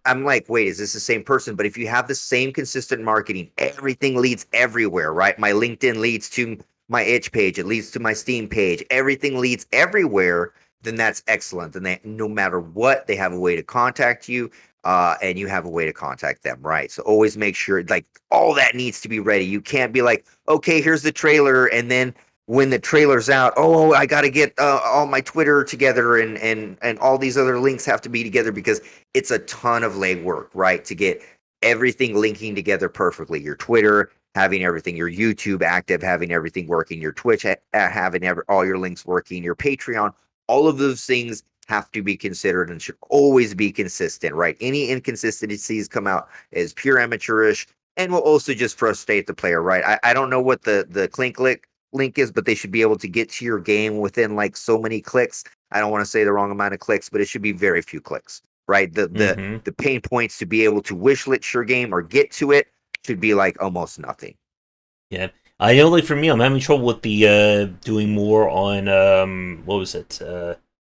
I'm like, wait, is this the same person? But if you have the same consistent marketing, everything leads everywhere, right? My LinkedIn leads to my itch page, it leads to my Steam page, everything leads everywhere. Then that's excellent. Then they, no matter what, they have a way to contact you, and you have a way to contact them, right? So always make sure like all that needs to be ready. You can't be like, okay, here's the trailer, and then when the trailer's out, oh, I got to get all my Twitter together, and all these other links have to be together, because it's a ton of legwork, right? To get everything linking together perfectly. Your Twitter having everything, your YouTube active, having everything working, your Twitch having all your links working, your Patreon, all of those things have to be considered and should always be consistent, right? Any inconsistencies come out as pure amateurish and will also just frustrate the player, right? I don't know what the clink link is, but they should be able to get to your game within like so many clicks. I don't want to say the wrong amount of clicks, but it should be very few clicks, right? The the Mm-hmm. the pain points to be able to wish list your game or get to it should be like almost nothing. Yeah. I know, like, for me, I'm having trouble with the, doing more on, what was it?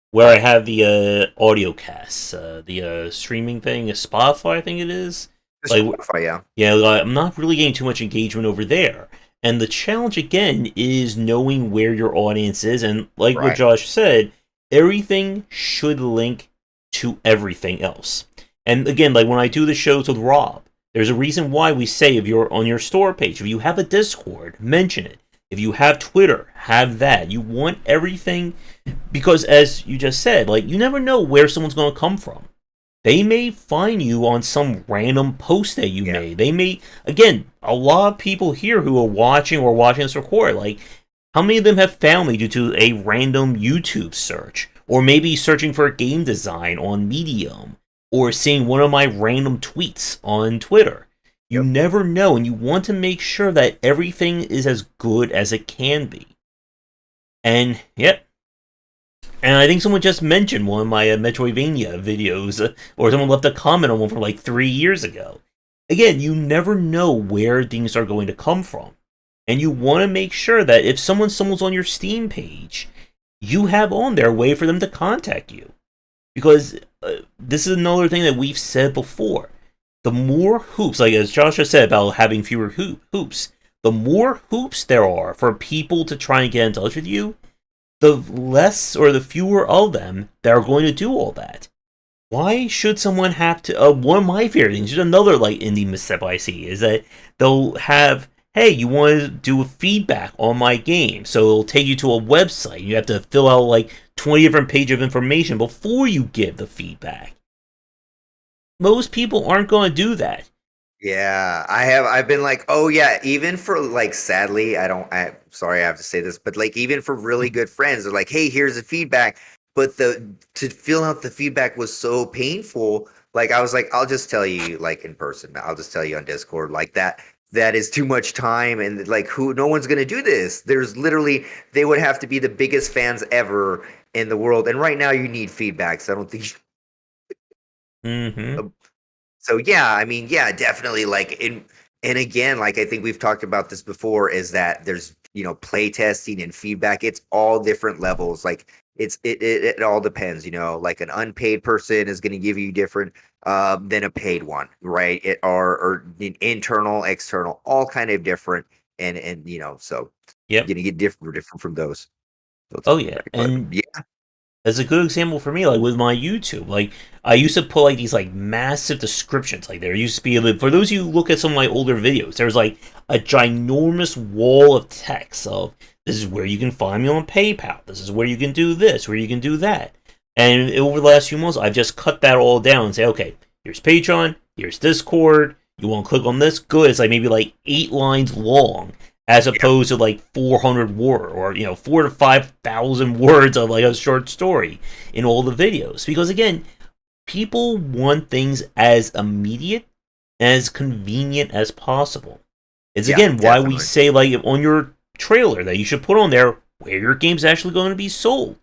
Where I have the, audio casts, the, streaming thing, Spotify, I think it is. Just Like, Spotify, yeah. yeah, like, I'm not really getting too much engagement over there. And the challenge again is knowing where your audience is, and like what Right. Josh said, everything should link to everything else. And again, like when I do the shows with Rob, there's a reason why we say if you're on your store page, if you have a Discord, mention it. If you have Twitter, have that. You want everything, because as you just said, like you never know where someone's going to come from. They may find you on some random post that you Yeah. made. They may, again, a lot of people here who are watching this record, like, how many of them have found me due to a random YouTube search? Or maybe searching for game design on Medium? Or seeing one of my random tweets on Twitter? You Yep. never know, and you want to make sure that everything is as good as it can be. And, yep, and I think someone just mentioned one of my Metroidvania videos, or someone left a comment on one from like 3 years ago. Again, you never know where things are going to come from. And you want to make sure that if someone's on your Steam page, you have on there a way for them to contact you. Because this is another thing that we've said before. The more hoops, like as Josh just said about having fewer hoops, the more hoops there are for people to try and get in touch with you, the less or the fewer of them that are going to do all that. Why should someone have to? One of my favorite things, just another like indie misstep I see, is that they'll have, hey, you want to do a feedback on my game, so it'll take you to a website. You have to fill out like 20 different pages of information before you give the feedback. Most people aren't going to do that. Yeah, I've been like, oh yeah, even for like sadly, I sorry I have to say this, but like even for really good friends, they're like, hey, here's the feedback. But the to fill out the feedback was so painful. Like I was like, I'll just tell you like in person. I'll just tell you on Discord like that. That is too much time, and like who no one's gonna do this. There's literally they would have to be the biggest fans ever in the world. And right now you need feedback. So I don't think Mm-hmm. so yeah, I mean, yeah, definitely like and again, like I think we've talked about this before, is that there's play testing and feedback. It's all different levels. Like it all depends. Like an unpaid person is going to give you different than a paid one, right? Or internal, external, all kind of different, and so Yep. you're gonna get different from those. So it's Oh yeah, great. But and yeah, as a good example for me, like with my YouTube, like I used to put like these like massive descriptions. Like there used to be, like, for those of you who look at some of my older videos, there's like a ginormous wall of text of this is where you can find me on PayPal. This is where you can do this, where you can do that. And over the last few months, I've just cut that all down and say, okay, here's Patreon, here's Discord. You want to click on this? Good. It's like maybe like 8 lines long, as yeah, opposed to like 400 word or 4 to 5,000 words of like a short story in all the videos. Because again, people want things as immediate and as convenient as possible. It's yeah, again why we definitely. say like on your trailer that you should put on there where your game's actually going to be sold.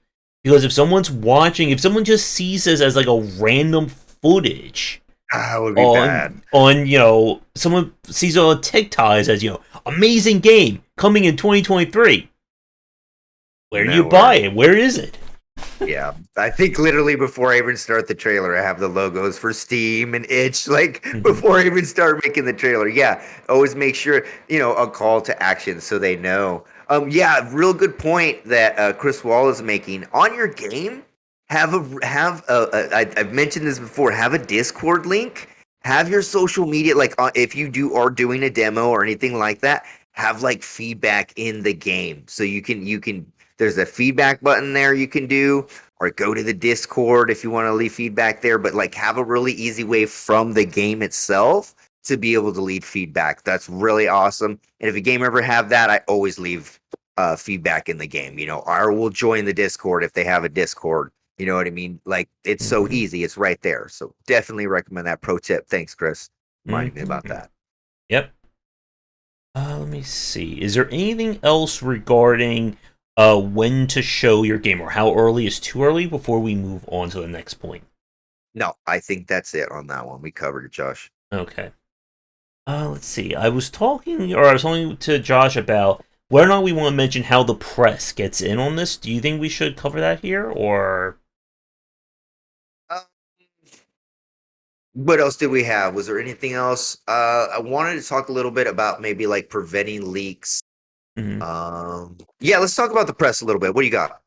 Because if someone's watching, if someone just sees this as like a random footage Ah, it would be bad. on someone sees it on TikTok as amazing game coming in 2023. Where do you buy Nowhere. it? Where is it? Yeah, I think literally before I even start the trailer, I have the logos for Steam and Itch. Like Mhm. before I even start making the trailer. Yeah, always make sure a call to action so they know. Yeah, real good point that Chris Wall is making on your game. I've mentioned this before. Have a Discord link. Have your social media like if you are doing a demo or anything like that. Have like feedback in the game so you can. There's a feedback button there you can do, or go to the Discord if you want to leave feedback there. But like, have a really easy way from the game itself to be able to leave feedback. That's really awesome. And if a game ever have that, I always leave feedback in the game. Or will join the Discord if they have a Discord. You know what I mean? Like, it's so Mhm. easy. It's right there. So definitely recommend that pro tip. Thanks, Chris, reminding me about Mhm. that. Yep. Let me see. Is there anything else regarding when to show your game, or how early is too early before we move on to the next point? No, I think that's it on that one. We covered it, Josh. Okay. Let's see. I was talking to Josh about whether or not we want to mention how the press gets in on this. Do you think we should cover that here, or? Um, What else did we have? Was there anything else? I wanted to talk a little bit about maybe like preventing leaks. Mhm. Yeah, let's talk about the press a little bit. What do you got?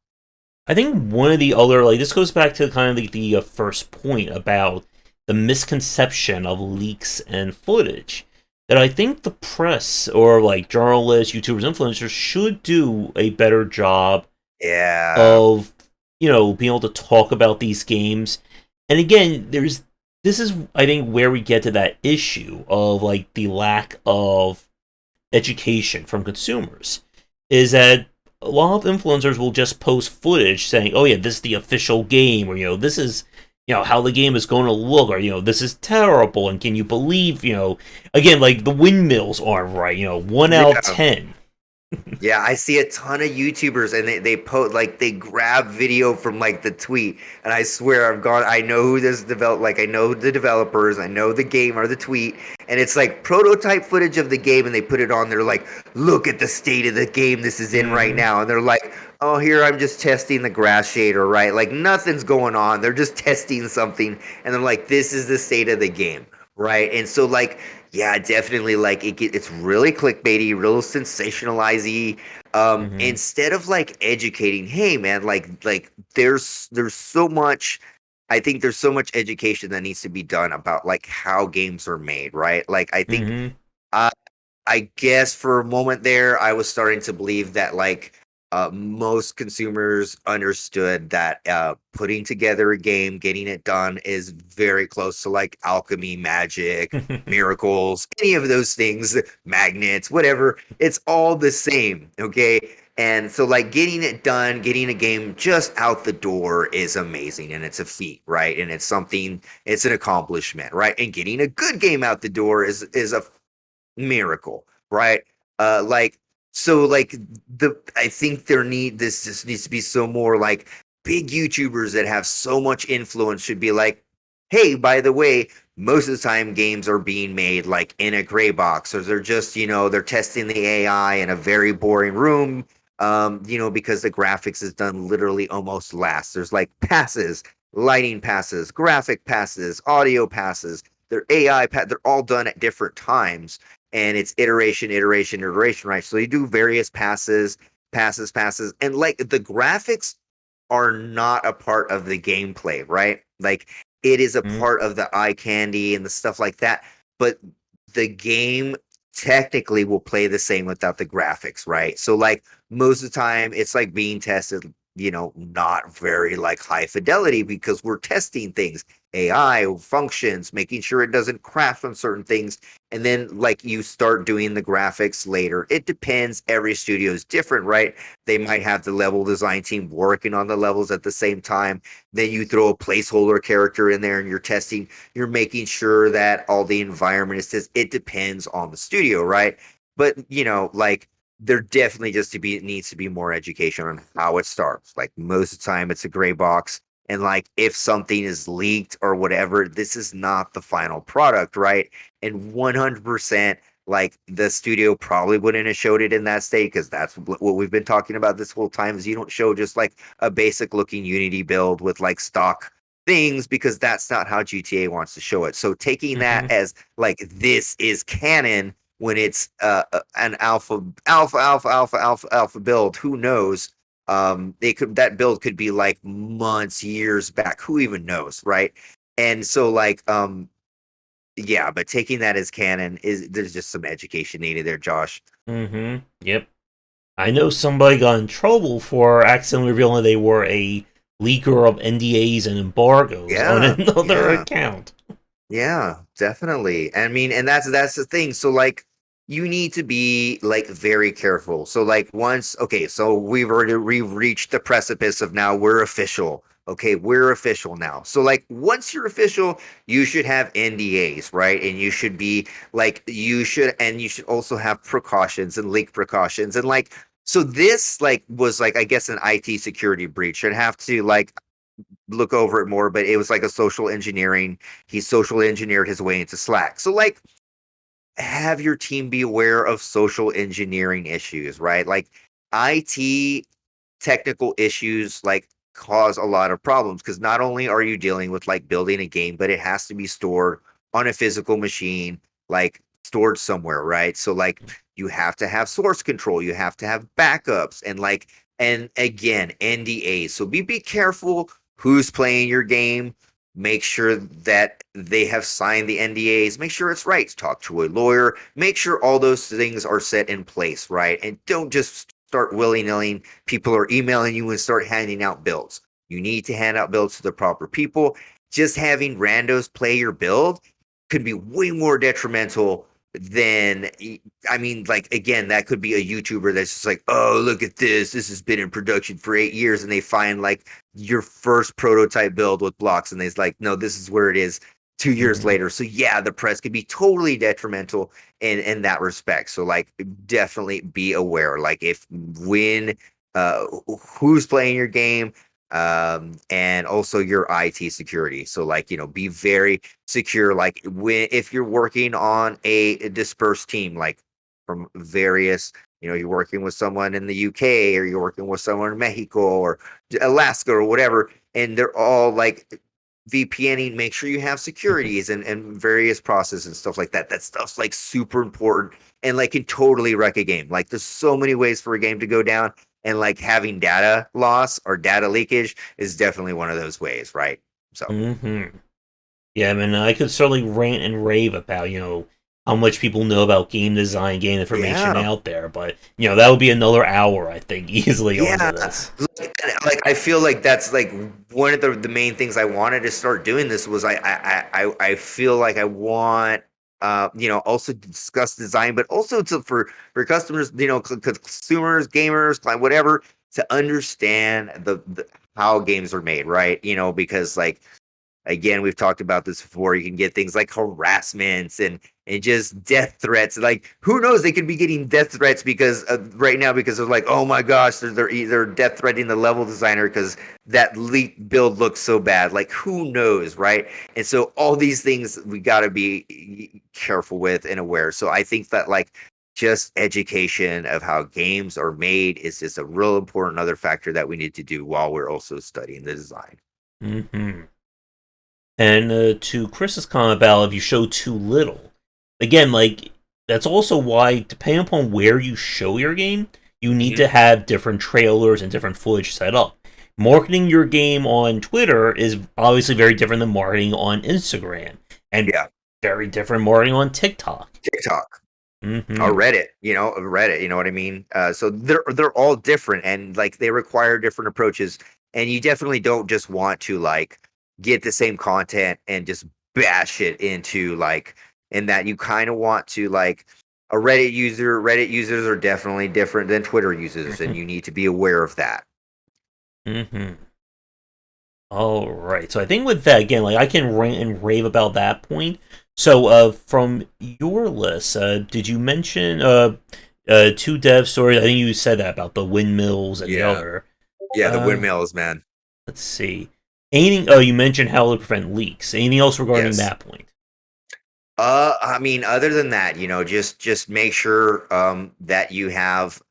I think one of the other, like, this goes back to kind of the first point about the misconception of leaks and footage. That I think the press or like journalists, YouTubers, influencers should do a better job Yeah, of being able to talk about these games. And again, this is I think where we get to that issue of like the lack of education from consumers is that a lot of influencers will just post footage saying, "Oh yeah, this is the official game," or this is how the game is going to look, or this is terrible, and can you believe again, like the windmills aren't right, 1 out of yeah. 10. Yeah, I see a ton of YouTubers and they post like they grab video from like the tweet, and I swear I know who this develop like I know the developers, I know the game or the tweet, and it's like prototype footage of the game, and they put it on there like, look at the state of the game this is in right Mm-hmm. now, and they're like, oh, here I'm just testing the grass shader, right? Like nothing's going on. They're just testing something, and they're like, this is the state of the game, right? And so like, yeah, definitely. Like it's really clickbaity, real sensationalizing. Mm-hmm. Instead of like educating, hey man, like there's so much. I think there's so much education that needs to be done about like how games are made, right? Like I think Mm-hmm. uh, I guess for a moment there, I was starting to believe that like most consumers understood that putting together a game, getting it done, is very close to like alchemy, magic, miracles, any of those things, magnets, whatever. It's all the same, okay? And so, like, getting it done, getting a game just out the door is amazing, and it's a feat, right? And it's something, it's an accomplishment, right? And getting a good game out the door is a miracle, right? Like so like the I think this just needs to be so more like big YouTubers that have so much influence should be like, hey, by the way, most of the time games are being made like in a gray box, or they're just, they're testing the AI in a very boring room, because the graphics is done literally almost last. There's like passes, lighting passes, graphic passes, audio passes. They're they're all done at different times, and it's iteration, iteration, iteration, right? So you do various passes, passes, and like the graphics are not a part of the gameplay, right? Like it is a Mm-hmm. part of the eye candy and the stuff like that. But the game technically will play the same without the graphics, right? So like most of the time it's like being tested, not very like high fidelity because we're testing things, AI functions, making sure it doesn't crash on certain things. And then like you start doing the graphics later. It depends. Every studio is different, right? They might have the level design team working on the levels at the same time. Then you throw a placeholder character in there and you're testing, you're making sure that all the environment is just, it depends on the studio, right? But like there definitely just to be needs to be more education on how it starts. Like most of the time it's a gray box. And like if something is leaked or whatever, this is not the final product, right? And 100% like the studio probably wouldn't have showed it in that state because that's what we've been talking about this whole time is you don't show just like a basic looking Unity build with like stock things because that's not how GTA wants to show it. So taking that as like this is canon when it's an alpha build, who knows? They could that build could be like months, years back, who even knows, right? And so like yeah, but taking that as canon is there's just some education needed there, Josh. Mm-hmm. Yep. I know somebody got in trouble for accidentally revealing they were a leaker of NDAs and embargoes on Yeah, another yeah. account. Yeah, definitely. I mean, and that's the thing. So like you need to be like very careful. So like once okay, so we've reached the precipice of now we're official. Okay, we're official now. So like once you're official, you should have NDAs, right? And you should be like you should also have precautions and leak precautions and like so this like was like I guess an IT security breach. I'd have to like look over it more, but it was like a social engineering. He social engineered his way into Slack. So like have your team be aware of social engineering issues, right? Like IT technical issues like cause a lot of problems because not only are you dealing with like building a game, but it has to be stored on a physical machine, like stored somewhere, right? So like you have to have source control, you have to have backups and like and again NDAs. So be careful who's playing your game. Make sure that they have signed the NDAs. Make sure it's right. Talk to a lawyer. Make sure all those things are set in place, right? And don't just start willy-nilly people are emailing you and start handing out builds. You need to hand out builds to the proper people. Just having randos play your build could be way more detrimental than I mean, like again, that could be a YouTuber that's just like, oh, look at this. This has been in production for 8 years, and they find like your first prototype build with blocks, and they're like, no, this is where it is 2 years Mm-hmm. later. So yeah, the press could be totally detrimental in that respect. So like definitely be aware. Like if when uh who's playing your game and also your IT security. So like, be very secure. Like when if you're working on a dispersed team, like from various, you're working with someone in the UK or you're working with someone in Mexico or Alaska or whatever, and they're all like VPNing, make sure you have securities and various processes and stuff like that. That stuff's like super important and like can totally wreck a game. Like there's so many ways for a game to go down, and like having data loss or data leakage is definitely one of those ways, right? So Mm-hmm. Yeah, I mean, I could certainly rant and rave about, how much people know about game design, game information yeah, out there, but, that would be another hour, I think, easily onto yeah. this. Like I feel like that's like one of the main things I wanted to start doing this was I feel like I want also to discuss design, but also for customers, consumers, gamers, like whatever, to understand the how games are made, right? Because like Again, we've talked about this before. You can get things like harassments and just death threats. Like, who knows? They could be getting death threats because right now, because of like, oh my gosh, they're either death threatening the level designer because that leaked build looks so bad. Like, who knows, right? And so all these things we got to be careful with and aware. So I think that like just education of how games are made is just a real important other factor that we need to do while we're also studying the design. Mm-hmm. And to Chris's comment about if you show too little, again, like that's also why, depending upon where you show your game, you need to have different trailers and different footage set up. Marketing your game on Twitter is obviously very different than marketing on Instagram, and very different marketing on TikTok. Or Reddit, you know what I mean? So they're all different, and like they require different approaches. And you definitely don't just want to like get the same content and just bash it into like, in that you kind of want to like Reddit users are definitely different than Twitter users, and you need to be aware of that. All right. So I think with that, again, like I can rant and rave about that point. So from your list, did you mention two dev stories? I think you said that about the windmills and the other. Yeah, the windmills, man. Let's see. Anything? Oh, you mentioned how to prevent leaks. Anything else regarding that point? I mean, other than that, just make sure that you have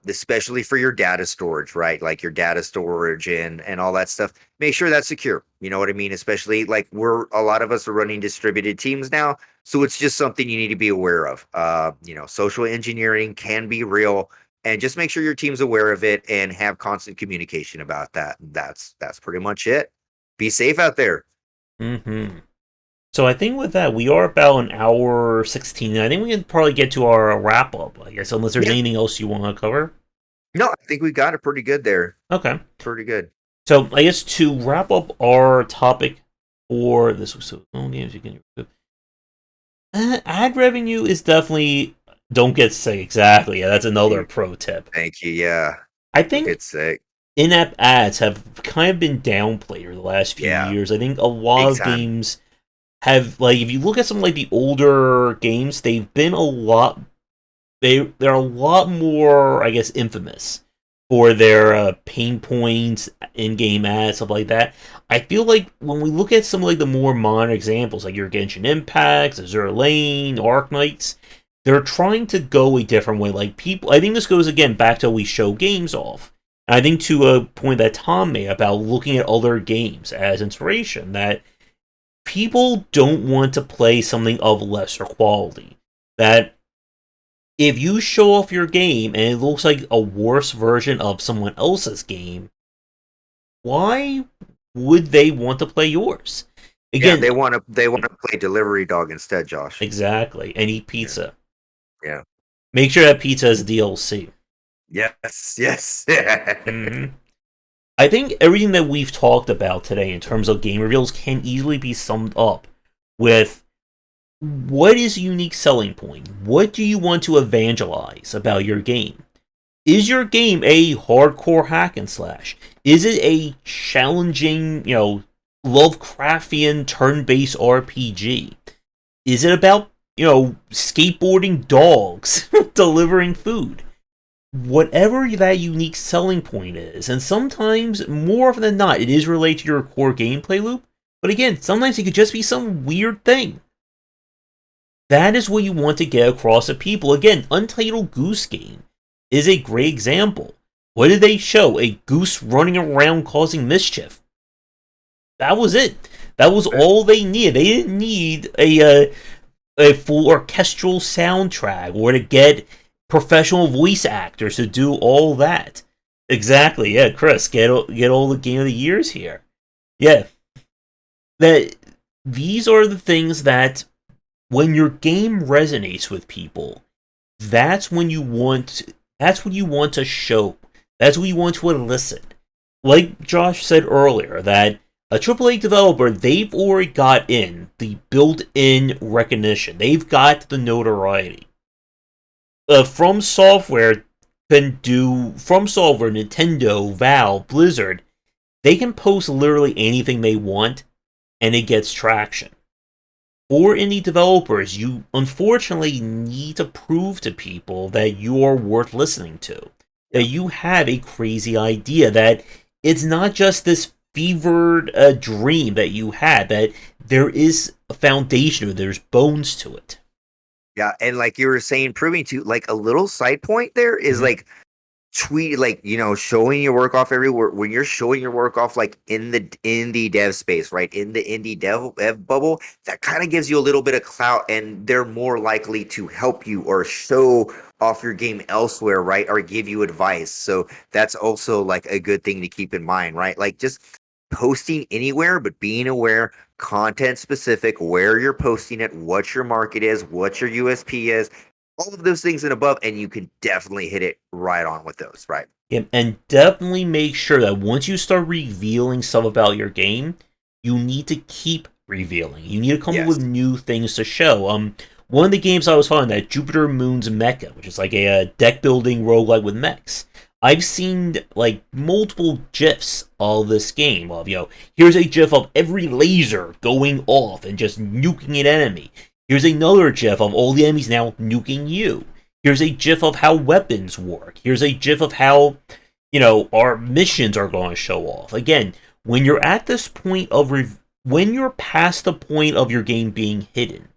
especially for your data storage, right? Like your data storage and all that stuff. Make sure that's secure. You know what I mean? Especially like a lot of us are running distributed teams now, so it's just something you need to be aware of. Social engineering can be real, and just make sure your team's aware of it and have constant communication about that. That's pretty much it. Be safe out there. So I think with that, we are about an hour 16. I think we can probably get to our wrap up, I guess, unless there's anything else you want to cover. No, I think we got it pretty good there. Okay. Pretty good. So I guess to wrap up our topic for this, so games you can ad revenue is definitely, don't get sick. Exactly. Yeah, that's another pro tip. Thank you. Yeah. I think get sick. In-app ads have kind of been downplayed over the last few years. I think a lot of games have, like, if you look at some like the older games, they've been a lot. They're a lot more, I guess, infamous for their pain points, in-game ads, stuff like that. I feel like when we look at some of like the more modern examples, like your Genshin Impacts, Azure Lane, Arc Knights, they're trying to go a different way. Like people, I think this goes again back to we show games off. And I think to a point that Tom made about looking at other games as inspiration, that people don't want to play something of lesser quality. That if you show off your game and it looks like a worse version of someone else's game, why would they want to play yours? Again, they want to play Delivery Dog instead, Josh. Exactly, and eat pizza. Yeah. Make sure that pizza is DLC. Yes. I think everything that we've talked about today in terms of game reveals can easily be summed up with what is a unique selling point? What do you want to evangelize about your game? Is your game a hardcore hack and slash? Is it a challenging, Lovecraftian turn-based RPG? Is it about, skateboarding dogs delivering food? Whatever that unique selling point is, and sometimes, more often than not, it is related to your core gameplay loop, but again, sometimes it could just be some weird thing. That is what you want to get across to people. Again, Untitled Goose Game is a great example. What did they show? A goose running around causing mischief. That was it. That was all they needed. They didn't need a full orchestral soundtrack or to get professional voice actors to do all that. Exactly, yeah, Chris, get all the Game of the Years here. Yeah. These are the things that, when your game resonates with people, that's what you want to show. That's what you want to elicit. Like Josh said earlier, that a AAA developer, they've already got in the built-in recognition. They've got the notoriety. From Software, Nintendo, Valve, Blizzard, they can post literally anything they want, and it gets traction. For indie developers, you unfortunately need to prove to people that you're worth listening to, that Yep. you have a crazy idea, that it's not just this fevered dream that you had, that there is a foundation, or there's bones to it. Yeah, and like you were saying, proving to like a little side point there is Mhm. like tweet, like, showing your work off everywhere. When you're showing your work off, like in the indie dev space, right, in the indie dev bubble, that kind of gives you a little bit of clout, and they're more likely to help you or show off your game elsewhere, right, or give you advice. So that's also like a good thing to keep in mind, right? Like, just posting anywhere, but being aware, content specific, where you're posting it, what your market is, what your USP is, all of those things and above, and you can definitely hit it right on with those, right? Yeah, and definitely make sure that once you start revealing stuff about your game, you need to keep revealing. You need to come up Yes. with new things to show. One of the games I was following, that Jupiter Moon's Mecha, which is like a deck building roguelike with mechs. I've seen like multiple gifs of this game. Of here's a gif of every laser going off and just nuking an enemy. Here's another gif of all the enemies now nuking you. Here's a gif of how weapons work. Here's a gif of how, our missions are going to show off. Again, when you're at this point of when you're past the point of your game being hidden,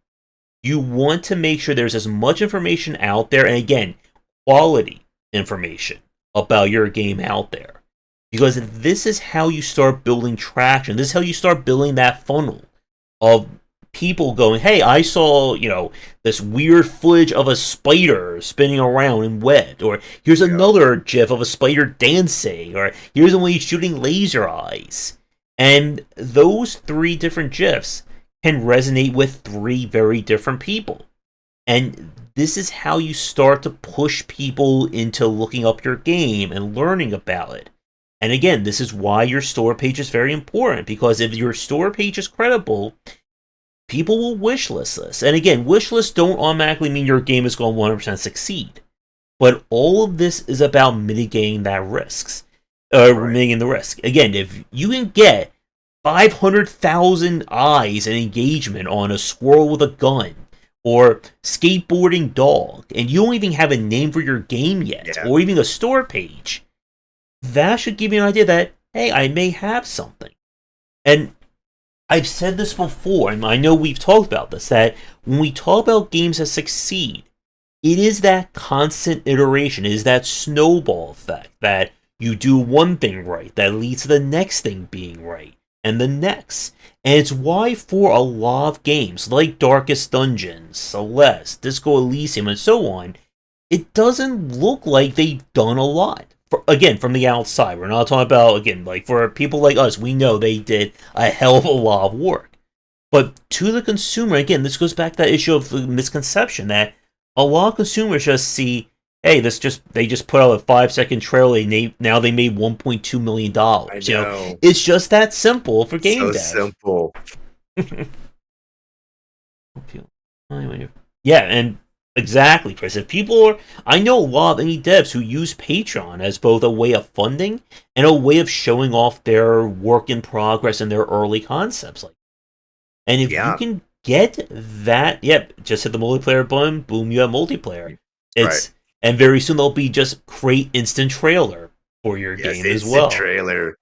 you want to make sure there's as much information out there, and again, quality information about your game out there. Because this is how you start building traction. This is how you start building that funnel of people going, hey, I saw, this weird footage of a spider spinning around in web, or here's another gif of a spider dancing, or here's one shooting laser eyes. And those 3 different gifs can resonate with 3 very different people. And this is how you start to push people into looking up your game and learning about it. And again, this is why your store page is very important, because if your store page is credible, people will wishlist this. And again, wishlists don't automatically mean your game is going to 100% succeed. But all of this is about mitigating that risks. Mitigating the risk. Again, if you can get 500,000 eyes and engagement on a squirrel with a gun, or skateboarding dog, and you don't even have a name for your game yet, or even a store page, that should give you an idea that, hey, I may have something. And I've said this before, and I know we've talked about this, that when we talk about games that succeed, it is that constant iteration, it is that snowball effect, that you do one thing right, that leads to the next thing being right, and the next. And it's why for a lot of games, like Darkest Dungeon, Celeste, Disco Elysium, and so on, it doesn't look like they've done a lot. Again, from the outside, we're not talking about, again, like for people like us, we know they did a hell of a lot of work. But to the consumer, again, this goes back to that issue of the misconception that a lot of consumers just see, hey, they just put out a 5-second trailer, and now they made $1.2 million. I know. It's just that simple for game So dev. simple. Yeah, and exactly, Chris. If I know a lot of indie devs who use Patreon as both a way of funding and a way of showing off their work in progress and their early concepts. And if you can get that, just hit the multiplayer button, boom, you have multiplayer. And very soon they'll be just create instant trailer for your game as well. Instant trailer.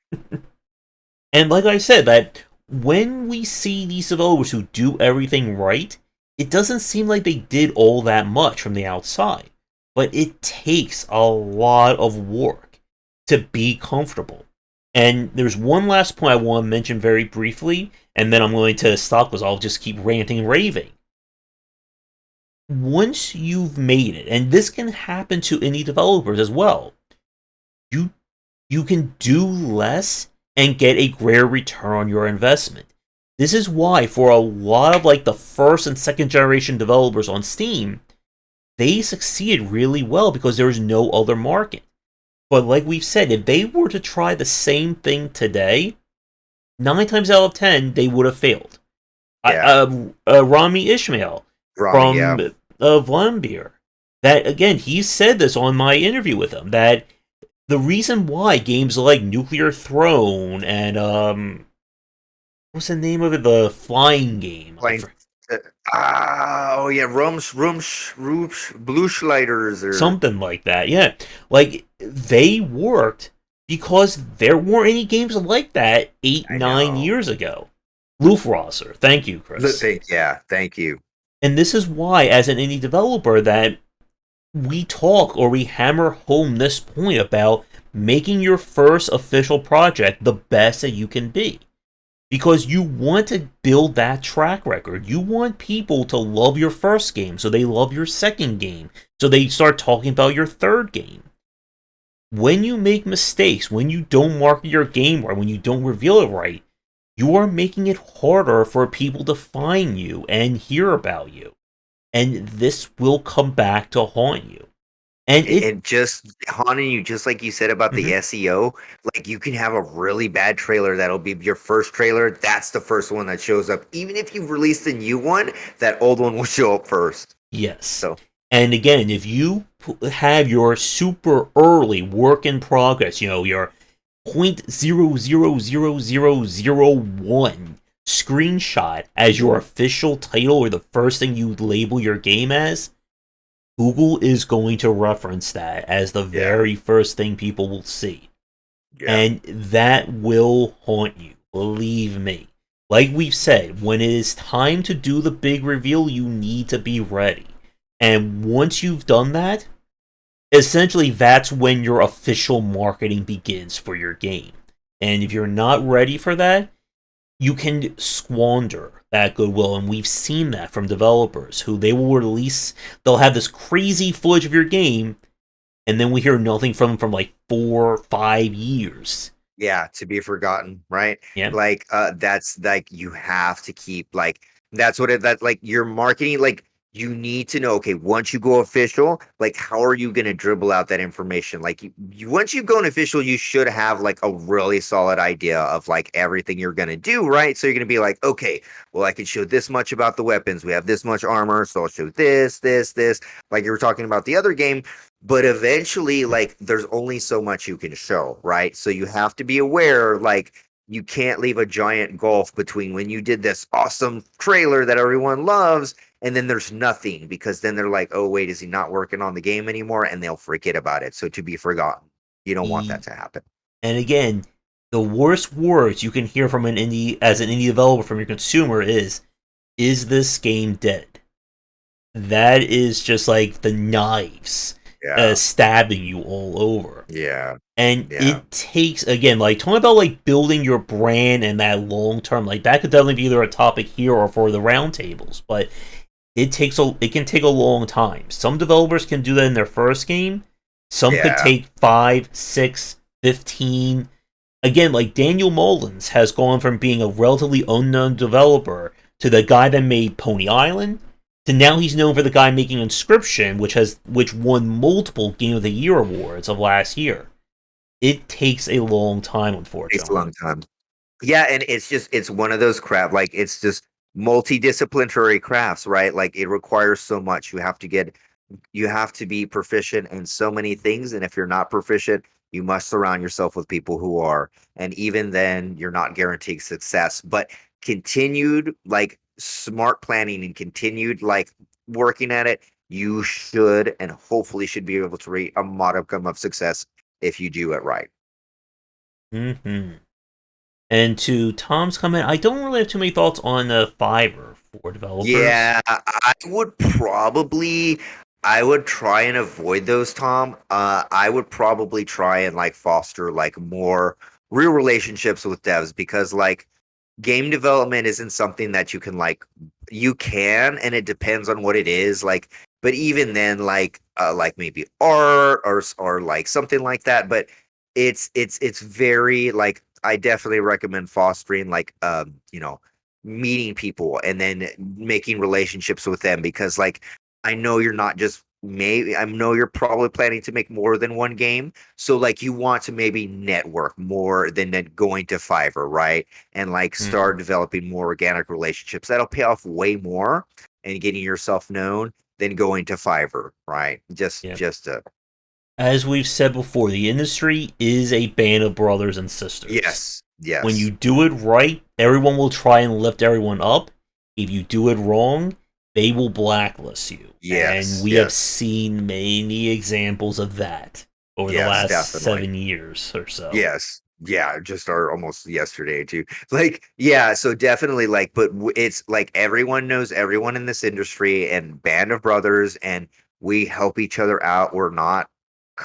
And like I said, that when we see these developers who do everything right, it doesn't seem like they did all that much from the outside. But it takes a lot of work to be comfortable. And there's one last point I want to mention very briefly, and then I'm going to stop because I'll just keep ranting and raving. Once you've made it, and this can happen to indie developers as well, you can do less and get a greater return on your investment. This is why for a lot of the first and second generation developers on Steam, they succeeded really well because there was no other market. But like we've said, if they were to try the same thing today, 9 times out of 10, they would have failed. Rami Ishmael from Vlambeer, that again, he said this on my interview with him, that the reason why games like Nuclear Throne and what's the name of it? The flying game. Playing. Oh yeah, Blueschleiters or Something like that. Yeah, like they worked because there weren't any games like that eight, I 9 years know. ago. Lufrosser. Thank you, Chris. Yeah, thank you. And this is why, as an indie developer, that we talk or we hammer home this point about making your first official project the best that you can be. Because you want to build that track record. You want people to love your first game, so they love your second game, so they start talking about your third game. When you make mistakes, when you don't market your game right, when you don't reveal it right, you are making it harder for people to find you and hear about you. And this will come back to haunt you. And it. And just haunting you, just like you said about the Mhm. SEO, like you can have a really bad trailer that'll be your first trailer. That's the first one that shows up. Even if you've released a new one, that old one will show up first. Yes. So And again, if you have your super early work in progress, your 0.0000001 screenshot as your official title or the first thing you label your game as, Google is going to reference that as the yeah, very first thing people will see. yeah, And that will haunt you. Believe me. Like we've said, when it is time to do the big reveal, you need to be ready. And once you've done that, essentially that's when your official marketing begins for your game. And if you're not ready for that, you can squander that goodwill. And we've seen that from developers who they'll have this crazy footage of your game, and then we hear nothing from them from like 4 or 5 years. yeah. To be forgotten, right? Yeah. Like, that's like you have to keep like that's what it that like your marketing like. You need to know, okay, once you go official, like how are you going to dribble out that information? Like once you go an official, you should have like a really solid idea of like everything you're going to do, right? So you're going to be like, okay, well, I can show this much about the weapons. We have this much armor, so I'll show this, like you were talking about the other game. But eventually, like there's only so much you can show, right? So you have to be aware, like you can't leave a giant gulf between when you did this awesome trailer that everyone loves and then there's nothing, because then they're like, oh wait, is he not working on the game anymore? And they'll forget about it. So to be forgotten, you don't want that to happen. And again, the worst words you can hear from an indie developer from your consumer is this game dead? That is just like the knives Yeah, stabbing you all over. yeah, And yeah. it takes, again, like talking about like building your brand and that long term, like that could definitely be either a topic here or for the roundtables, but it can take a long time. Some developers can do that in their first game. Some could Yeah. take 5, 6, 15. Again, like Daniel Mullins has gone from being a relatively unknown developer to the guy that made Pony Island to now he's known for the guy making Inscription, which won multiple Game of the Year awards of last year. It takes a long time, Takes a unfortunately. long time. Yeah, and it's one of those craft like it's just multidisciplinary crafts, right? Like it requires so much. You have to be proficient in so many things, and if you're not proficient, you must surround yourself with people who are. And even then, you're not guaranteed success. But continued like smart planning and continued like working at it, you should and hopefully should be able to reach a modicum of success if you do it right. Hmm. And to Tom's comment, I don't really have too many thoughts on Fiverr for developers. Yeah, I would try and avoid those, Tom. I would probably try and like foster like more real relationships with devs, because like game development isn't something that you can like you can, and it depends on what it is, like, but even then like maybe art or like something like that, but it's very like I definitely recommend fostering like meeting people and then making relationships with them, because like I know you're not just maybe I know you're probably planning to make more than one game, so like you want to maybe network more than going to Fiverr, right? And like Mhm. start developing more organic relationships that'll pay off way more and getting yourself known than going to Fiverr, right? Yeah. Just As we've said before, the industry is a band of brothers and sisters. yes, When you yes, do it right, everyone will try and lift everyone up. If you do it wrong, they will blacklist you. And Yes, we have yes, seen many examples of that over the yes, last definitely. 7 years or so. Yes. Yeah, just our almost yesterday too. Like, yeah, so definitely like, but it's like everyone knows everyone in this industry and band of brothers, and we help each other out. We're not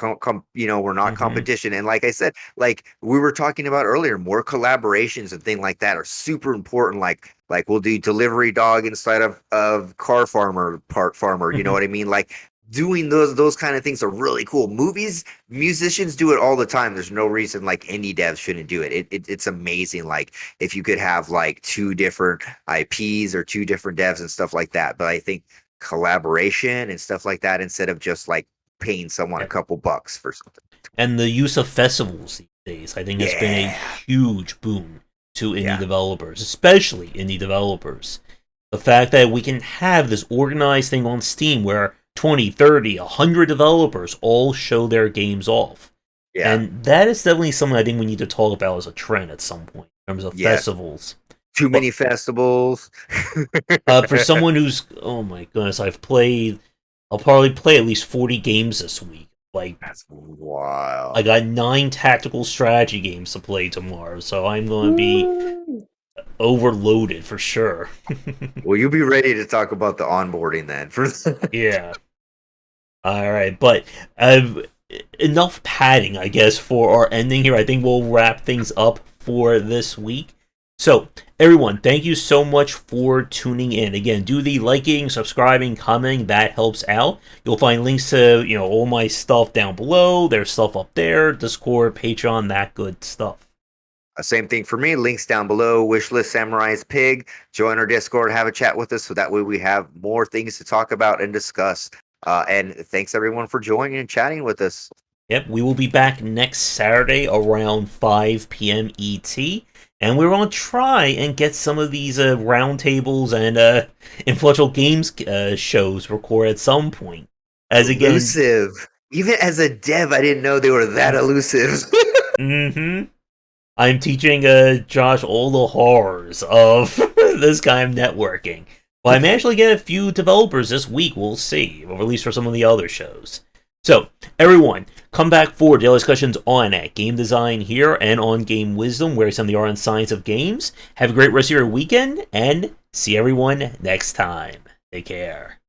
we're not Hmm. competition. And like I said, like we were talking about earlier, more collaborations and things like that are super important. Like we'll do delivery dog inside of car farmer, part farmer, you know what I mean? Like doing those kind of things are really cool. Movies, musicians do it all the time. There's no reason like indie devs shouldn't do it. It's amazing. Like if you could have like two different IPs or two different devs and stuff like that. But I think collaboration and stuff like that instead of just like paying someone a Yep. couple bucks for something. And the use of festivals these days, I think, has been a Yeah. huge boon to indie Yeah. developers, especially indie developers. The fact that we can have this organized thing on Steam where 20, 30, 100 developers all show their games off. Yeah. And that is definitely something I think we need to talk about as a trend at some point in terms of Yes. festivals. Too But many festivals. for someone who's, oh my goodness, I'll probably play at least 40 games this week. Like, That's I wild. got 9 tactical strategy games to play tomorrow, so I'm going to be overloaded for sure. Well, you'll be ready to talk about the onboarding then. For Yeah. All right, but enough padding, I guess, for our ending here. I think we'll wrap things up for this week. So, everyone, thank you so much for tuning in. Again, do the liking, subscribing, commenting. That helps out. You'll find links to all my stuff down below. There's stuff up there, Discord, Patreon, that good stuff. Same thing for me. Links down below. Wishlist Samurai's Pig. Join our Discord. Have a chat with us, so that way we have more things to talk about and discuss. And thanks everyone for joining and chatting with us. Yep, we will be back next Saturday around 5 p.m. ET, and we're going to try and get some of these roundtables and influential games shows recorded at some point. As again, Elusive. Even as a dev, I didn't know they were that elusive. mm-hmm, I'm teaching Josh all the horrors of this kind of networking. Well, I managed to get a few developers this week, we'll see, or at least for some of the other shows. So, everyone, come back for daily discussions on game design here and on game wisdom, where some of the art and science of games. Have a great rest of your weekend, and see everyone next time. Take care.